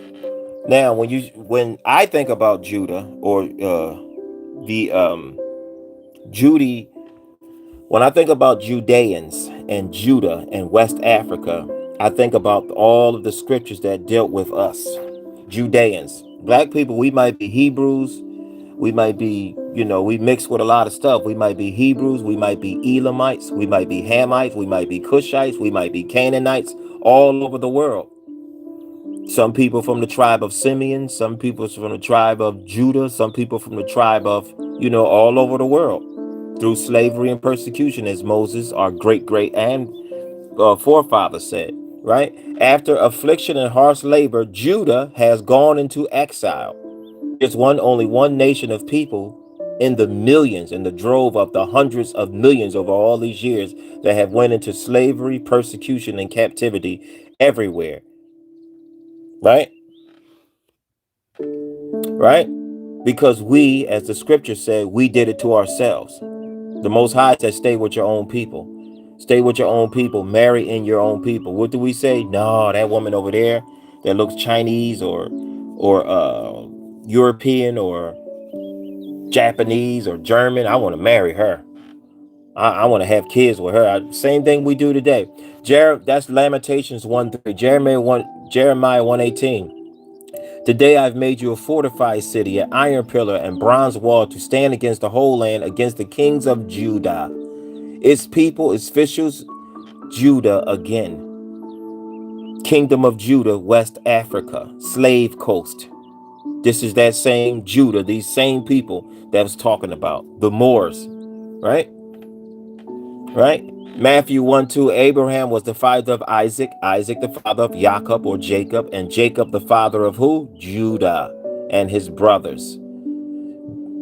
Now, when I think about Judah or Judy, when I think about Judeans and Judah and West Africa, I think about all of the scriptures that dealt with us. Judeans, black people, we might be Hebrews, we might be, we mix with a lot of stuff. We might be Hebrews, we might be Elamites, we might be Hamites, we might be Cushites, we might be Canaanites, all over the world. Some people from the tribe of Simeon, some people from the tribe of Judah, some people from the tribe of, all over the world through slavery and persecution, as Moses, our great and forefather said, right? After affliction and harsh labor, Judah has gone into exile. There's only one nation of people in the millions, in the drove of the hundreds of millions over all these years that have went into slavery, persecution, and captivity everywhere. Right? Right? Because we, as the scripture said, we did it to ourselves. The Most High said, stay with your own people. Stay with your own people. Marry in your own people. What do we say? No, that woman over there that looks Chinese or or European or Japanese or German, I want to marry her. I want to have kids with her. Same thing we do today. That's Lamentations 1:3. Jeremiah 1:18. Today I've made you a fortified city, an iron pillar and bronze wall to stand against the whole land, against the kings of Judah. Its people, its officials, Judah again. Kingdom of Judah, West Africa, slave coast. This is that same Judah, these same people that was talking about. The Moors, right? Right? Matthew 1:2, Abraham was the father of Isaac, Isaac the father of Jacob or Jacob, and Jacob the father of who? Judah and his brothers.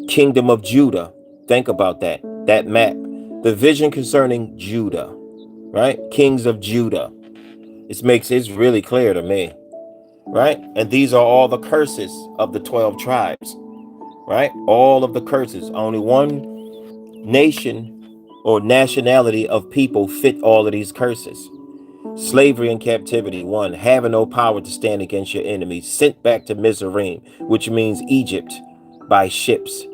Kingdom of Judah. Think about that map. The vision concerning Judah, right? Kings of Judah. It's really clear to me, right? And these are all the curses of the 12 tribes, right? All of the curses. Only one nation or nationality of people fit all of these curses. Slavery and captivity. 1, having no power to stand against your enemies, sent back to Mizraim, which means Egypt, by ships,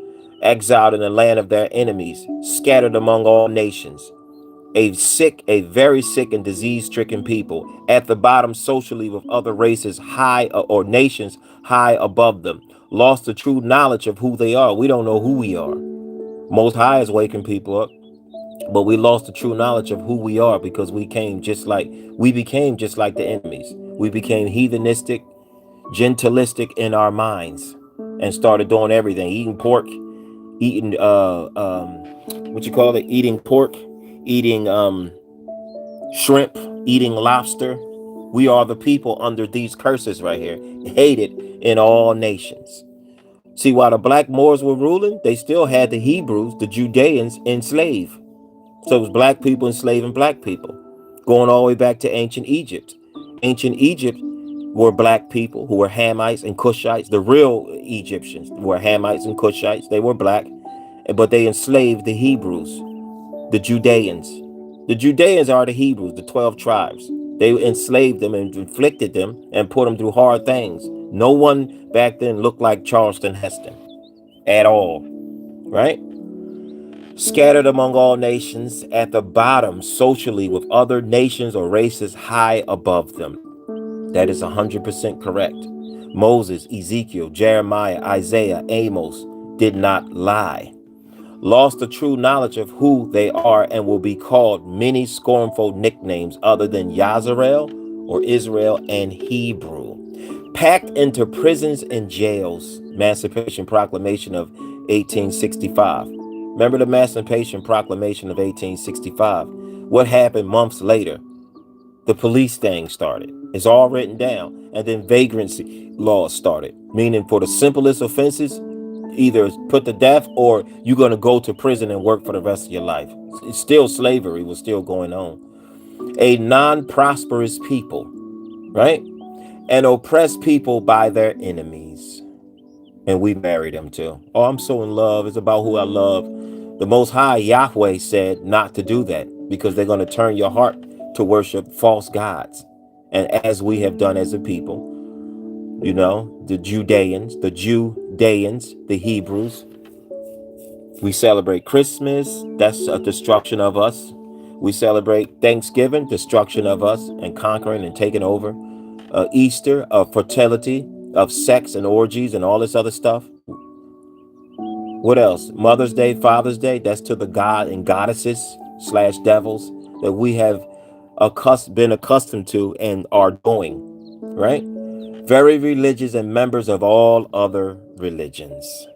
exiled in the land of their enemies, scattered among all nations. A very sick and disease-stricken people, at the bottom socially with other races high or nations high above them, lost the true knowledge of who they are. We don't know who we are. Most High is waking people up, but we lost the true knowledge of who we are because we became just like the enemies. We became heathenistic, gentilistic in our minds, and started doing everything, eating pork, eating eating pork, eating shrimp, eating lobster. We are the people under these curses right here, hated in all nations. See, while the black Moors were ruling, they still had the Hebrews, the Judeans, enslaved. So it was black people enslaving black people, going all the way back to ancient Egypt. Ancient Egypt were black people who were Hamites and Cushites. The real Egyptians were Hamites and Cushites. They were black, but they enslaved the Hebrews, the Judeans. The Judeans are the Hebrews, the 12 tribes. They enslaved them and inflicted them and put them through hard things. No one back then looked like Charleston Heston at all, right? Scattered among all nations, at the bottom socially with other nations or races high above them. That is 100% correct. Moses, Ezekiel, Jeremiah, Isaiah, Amos did not lie. Lost the true knowledge of who they are and will be called many scornful nicknames other than Yazarel or Israel and Hebrew. Packed into prisons and jails. Emancipation Proclamation of 1865. Remember the Emancipation Proclamation of 1865? What happened months later? The police thing started. It's all written down. And then vagrancy laws started, meaning for the simplest offenses, either put to death or you're going to go to prison and work for the rest of your life. It's still slavery was still going on. A non-prosperous people, right? And oppressed people by their enemies. And we marry them too. Oh, I'm so in love. It's about who I love. The Most High, Yahweh, said not to do that because they're going to turn your heart to worship false gods. And as we have done as a people, you know, the Judeans, the Hebrews, we celebrate Christmas. That's a destruction of us. We celebrate Thanksgiving, destruction of us and conquering and taking over. Easter, of fertility, of sex and orgies and all this other stuff. What else? Mother's Day, Father's Day, that's to the god and goddesses / devils that we have been accustomed to and are doing, right? Very religious and members of all other religions,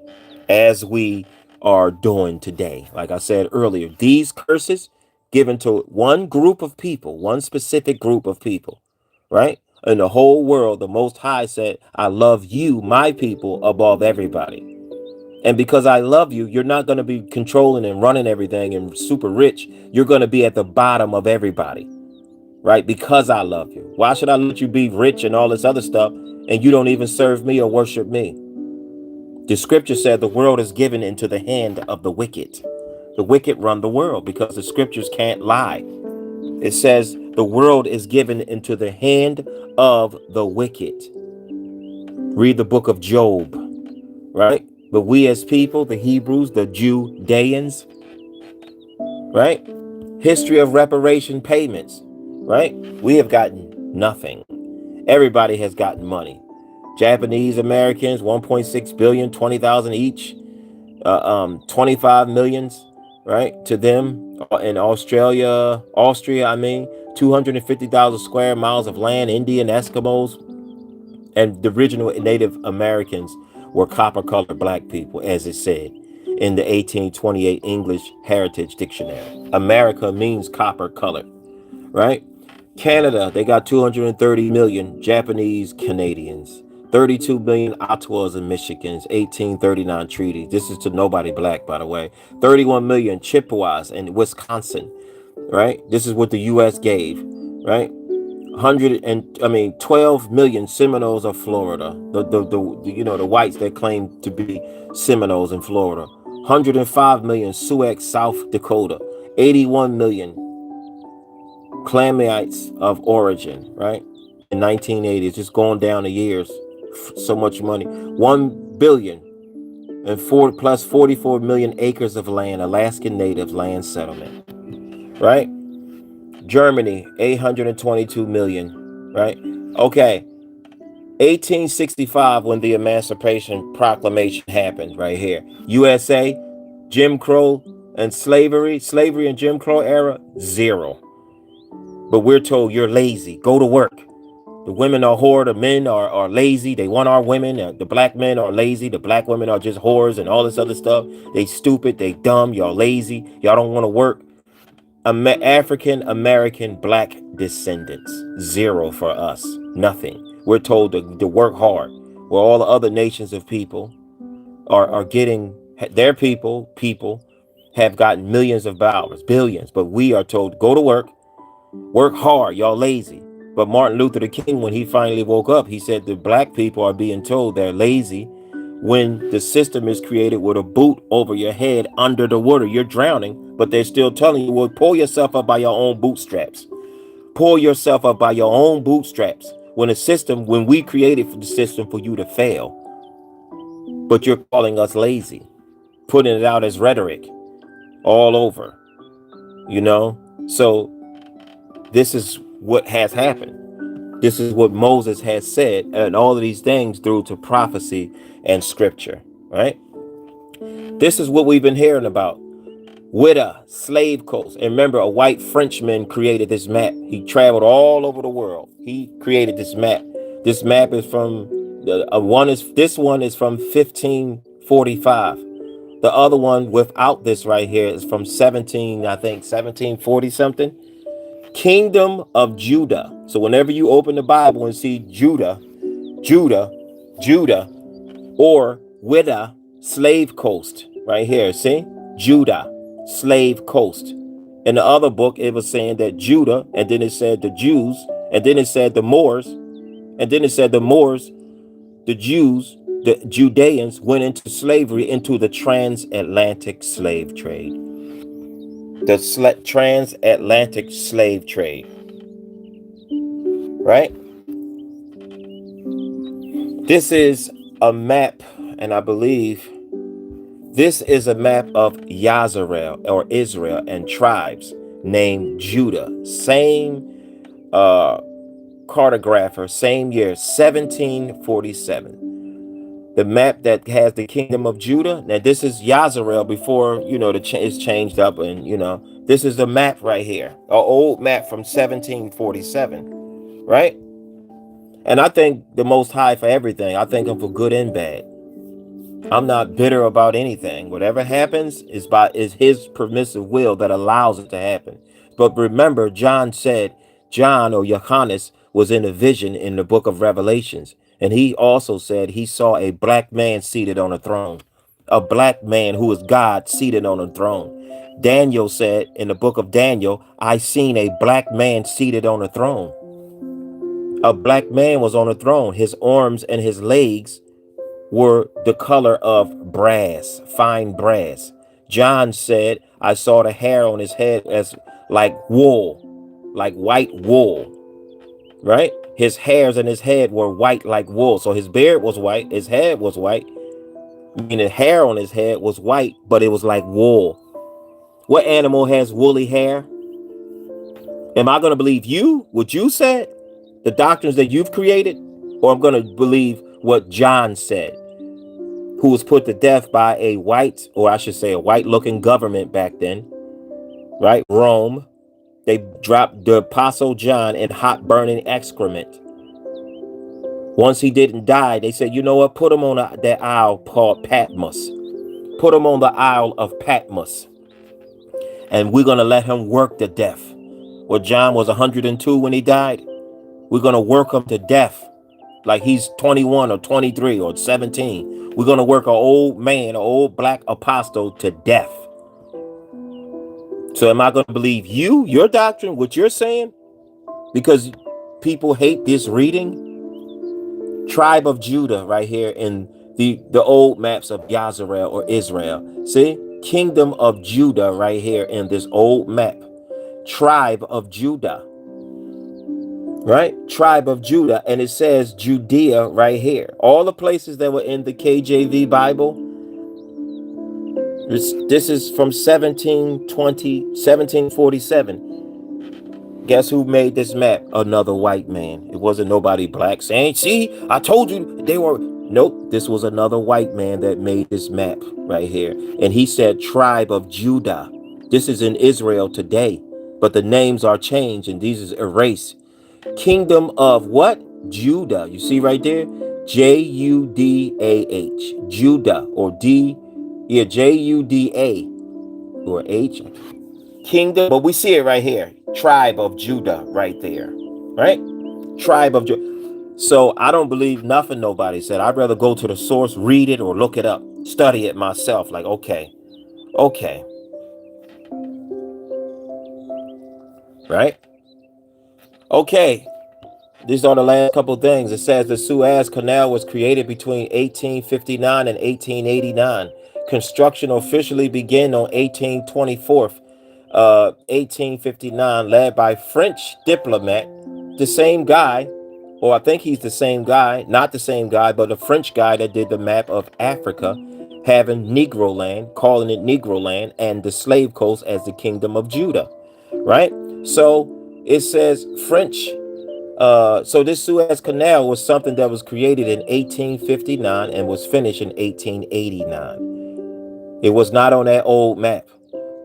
as we are doing today. Like I said earlier, these curses given to one group of people, one specific group of people, right? In the whole world, the Most High said, I love you, my people, above everybody. And because I love you, you're not going to be controlling and running everything and super rich. You're going to be at the bottom of everybody, right? Because I love you. Why should I let you be rich and all this other stuff and you don't even serve me or worship me? The scripture said the world is given into the hand of the wicked. The wicked run the world because the scriptures can't lie. It says the world is given into the hand of the wicked. Read the book of Job, right? But we as people, the Hebrews, the Judahans, right? History of reparation payments, right? We have gotten nothing. Everybody has gotten money. Japanese Americans, 1.6 billion, 20,000 each, 25 millions, right? To them. In Austria, 250,000 square miles of land, Indian Eskimos, and the original Native Americans were copper-colored black people, as it said in the 1828 English Heritage Dictionary. America means copper-colored, right? Canada, they got 230 million Japanese Canadians, 32 million Ottawas and Michigans, 1839 treaty. This is to nobody black, by the way. 31 million Chippewas in Wisconsin, right? This is what the U.S. gave, right? 12 million Seminoles of Florida. The whites that claim to be Seminoles in Florida. 105 million Sioux, South Dakota. 81 million Clamites of origin, right? In 1980s, just going down the years, so much money. 1 billion and 44 million acres of land, Alaskan Native land settlement, right? Germany, 822 million, right? Okay, 1865, when the Emancipation Proclamation happened, right here. USA, Jim Crow and slavery and Jim Crow era, 0. But we're told you're lazy, go to work. The women are whore, the men are lazy. They want our women. The black men are lazy. The black women are just whores and all this other stuff. They stupid, they dumb, y'all lazy. Y'all don't want to work. African American black descendants, 0 for us, nothing. We're told to work hard, where all the other nations of people are getting their people have gotten millions of dollars, billions, but we are told go to work hard, y'all lazy. But Martin Luther King, when he finally woke up, he said the black people are being told they're lazy when the system is created with a boot over your head under the water. You're drowning, but they're still telling you, well, pull yourself up by your own bootstraps. Pull yourself up by your own bootstraps. When we created the system for you to fail, but you're calling us lazy, putting it out as rhetoric all over, So this is what has happened. This is what Moses has said, and all of these things through to prophecy and scripture, right? This is what we've been hearing about. Wida, slave coast. And remember, a white Frenchman created this map. He traveled all over the world. He created this map. This map is from this one is from 1545. The other one without this right here is from 1740 something. Kingdom of Judah. So whenever you open the Bible and see Judah, or Wida, slave coast, right here, see? Judah, slave coast. In the other book, it was saying that Judah, and then it said the Jews, and then it said the Moors, and then it said the Moors, the Jews, the Judeans went into slavery, into the transatlantic slave trade. The transatlantic slave trade, right? This is a map, and I believe this is a map of Yazarel or Israel and tribes named Judah. Same cartographer, same year, 1747. The map that has the kingdom of Judah. Now this is Yazarel before, it's changed up, and this is the map right here. An old map from 1747, right? And I thank the Most High for everything. I thank him for good and bad. I'm not bitter about anything. Whatever happens is his permissive will that allows it to happen. But remember, John or Johannes was in a vision in the book of Revelations. And he also said he saw a black man seated on a throne. A black man who is God seated on a throne. Daniel said in the book of Daniel, I seen a black man seated on a throne. A black man was on a throne. His arms and his legs were the color of brass, fine brass. John said, I saw the hair on his head as like wool, like white wool, right? His hairs in his head were white like wool. So his beard was white, his head was white, meaning hair on his head was white, but it was like wool. What animal has woolly hair? Am I going to believe you, what you said, the doctrines that you've created, or I'm going to believe what John said, who was put to death by a white, or I should say a white-looking government back then, right? Rome. They dropped the Apostle John in hot burning excrement. Once he didn't die, they said, you know what? Put him on that isle called Patmos. Put him on the Isle of Patmos. And we're going to let him work to death. Well, John was 102 when he died. We're going to work him to death like he's 21 or 23 or 17. We're going to work an old man, an old black apostle to death. So am I going to believe you, your doctrine, what you're saying? Because people hate this reading. Tribe of Judah right here in the old maps of Yazarel or Israel. See? Kingdom of Judah right here in this old map. Tribe of Judah. Right? Tribe of Judah. And it says Judea right here. All the places that were in the KJV Bible. This is from 1747. Guess who made this map? Another white man. It wasn't nobody black saying, see, I told you they were. Nope. This was another white man that made this map right here. And he said tribe of Judah. This is in Israel today. But the names are changed and these is erased. Kingdom of what? Judah. You see right there? Judah. Judah or D. Yeah, Juda or H. Kingdom, but we see it right here. Tribe of Judah right there. Right? Tribe of Judah. So I don't believe nothing nobody said. I'd rather go to the source, read it or look it up, study it myself. Like, okay. Right? Okay. These are the last couple things. It says the Suez Canal was created between 1859 and 1889. Construction officially began on 1859, led by French diplomat, the same guy, or I think he's the same guy, not the same guy, but the French guy that did the map of Africa, having Negro land, calling it Negro land, and the slave coast as the Kingdom of Judah, right? So it says French. So this Suez Canal was something that was created in 1859 and was finished in 1889. It was not on that old map.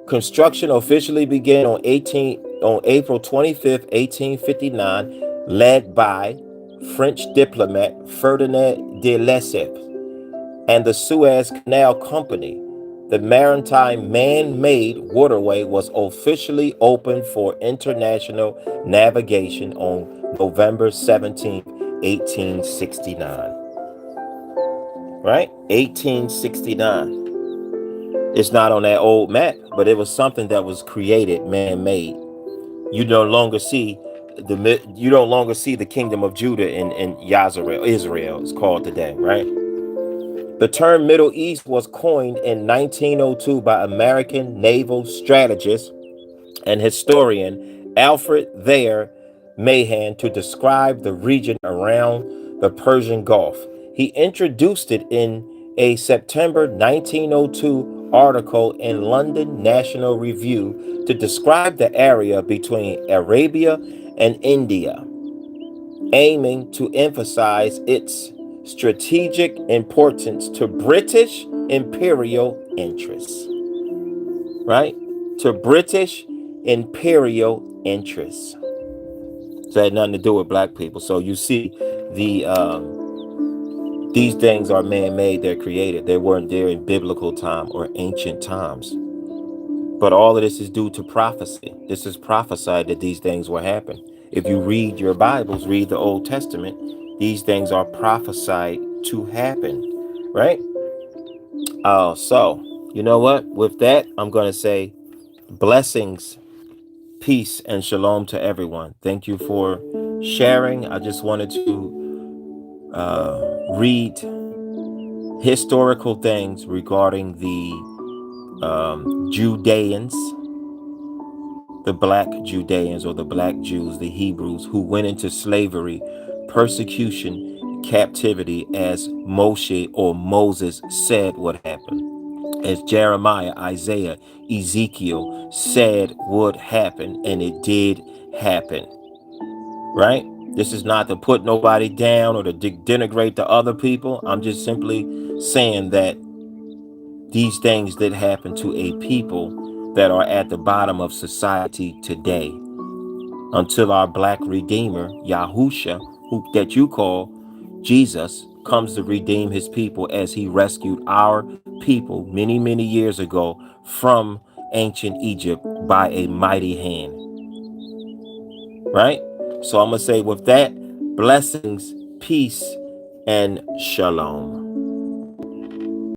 Construction officially began on April 25th, 1859, led by French diplomat Ferdinand de Lesseps and the Suez Canal Company. The maritime man-made waterway was officially opened for international navigation on November 17th, 1869. Right? 1869. It's not on that old map, but it was something that was created, man-made. You no longer see the kingdom of Judah in Yazarel, Israel is called today, right? The term Middle East was coined in 1902 by American naval strategist and historian Alfred Thayer Mahan to describe the region around the Persian Gulf. He introduced it in a September 1902 article in London National Review to describe the area between Arabia and India, aiming to emphasize its strategic importance to British imperial interests. Right? To British imperial interests. So it had nothing to do with black people. So you see these things are man-made, they're created. They weren't there in biblical time or ancient times. But all of this is due to prophecy. This is prophesied that these things will happen. If you read your Bibles, read the Old Testament, these things are prophesied to happen, right? So, you know what? With that, I'm going to say blessings, peace, and shalom to everyone. Thank you for sharing. I just wanted to read historical things regarding the Judahans, the black Judeans or the black Jews, the Hebrews who went into slavery, persecution, captivity, as Moshe or Moses said would happen, as Jeremiah, Isaiah, Ezekiel said would happen, and it did happen, right? This is not to put nobody down or to denigrate the other people. I'm just simply saying that these things did happen to a people that are at the bottom of society today, until our black redeemer, Yahusha, who that you call Jesus, comes to redeem his people as he rescued our people many, many years ago from ancient Egypt by a mighty hand. Right? So I'm going to say with that, blessings, peace, and shalom.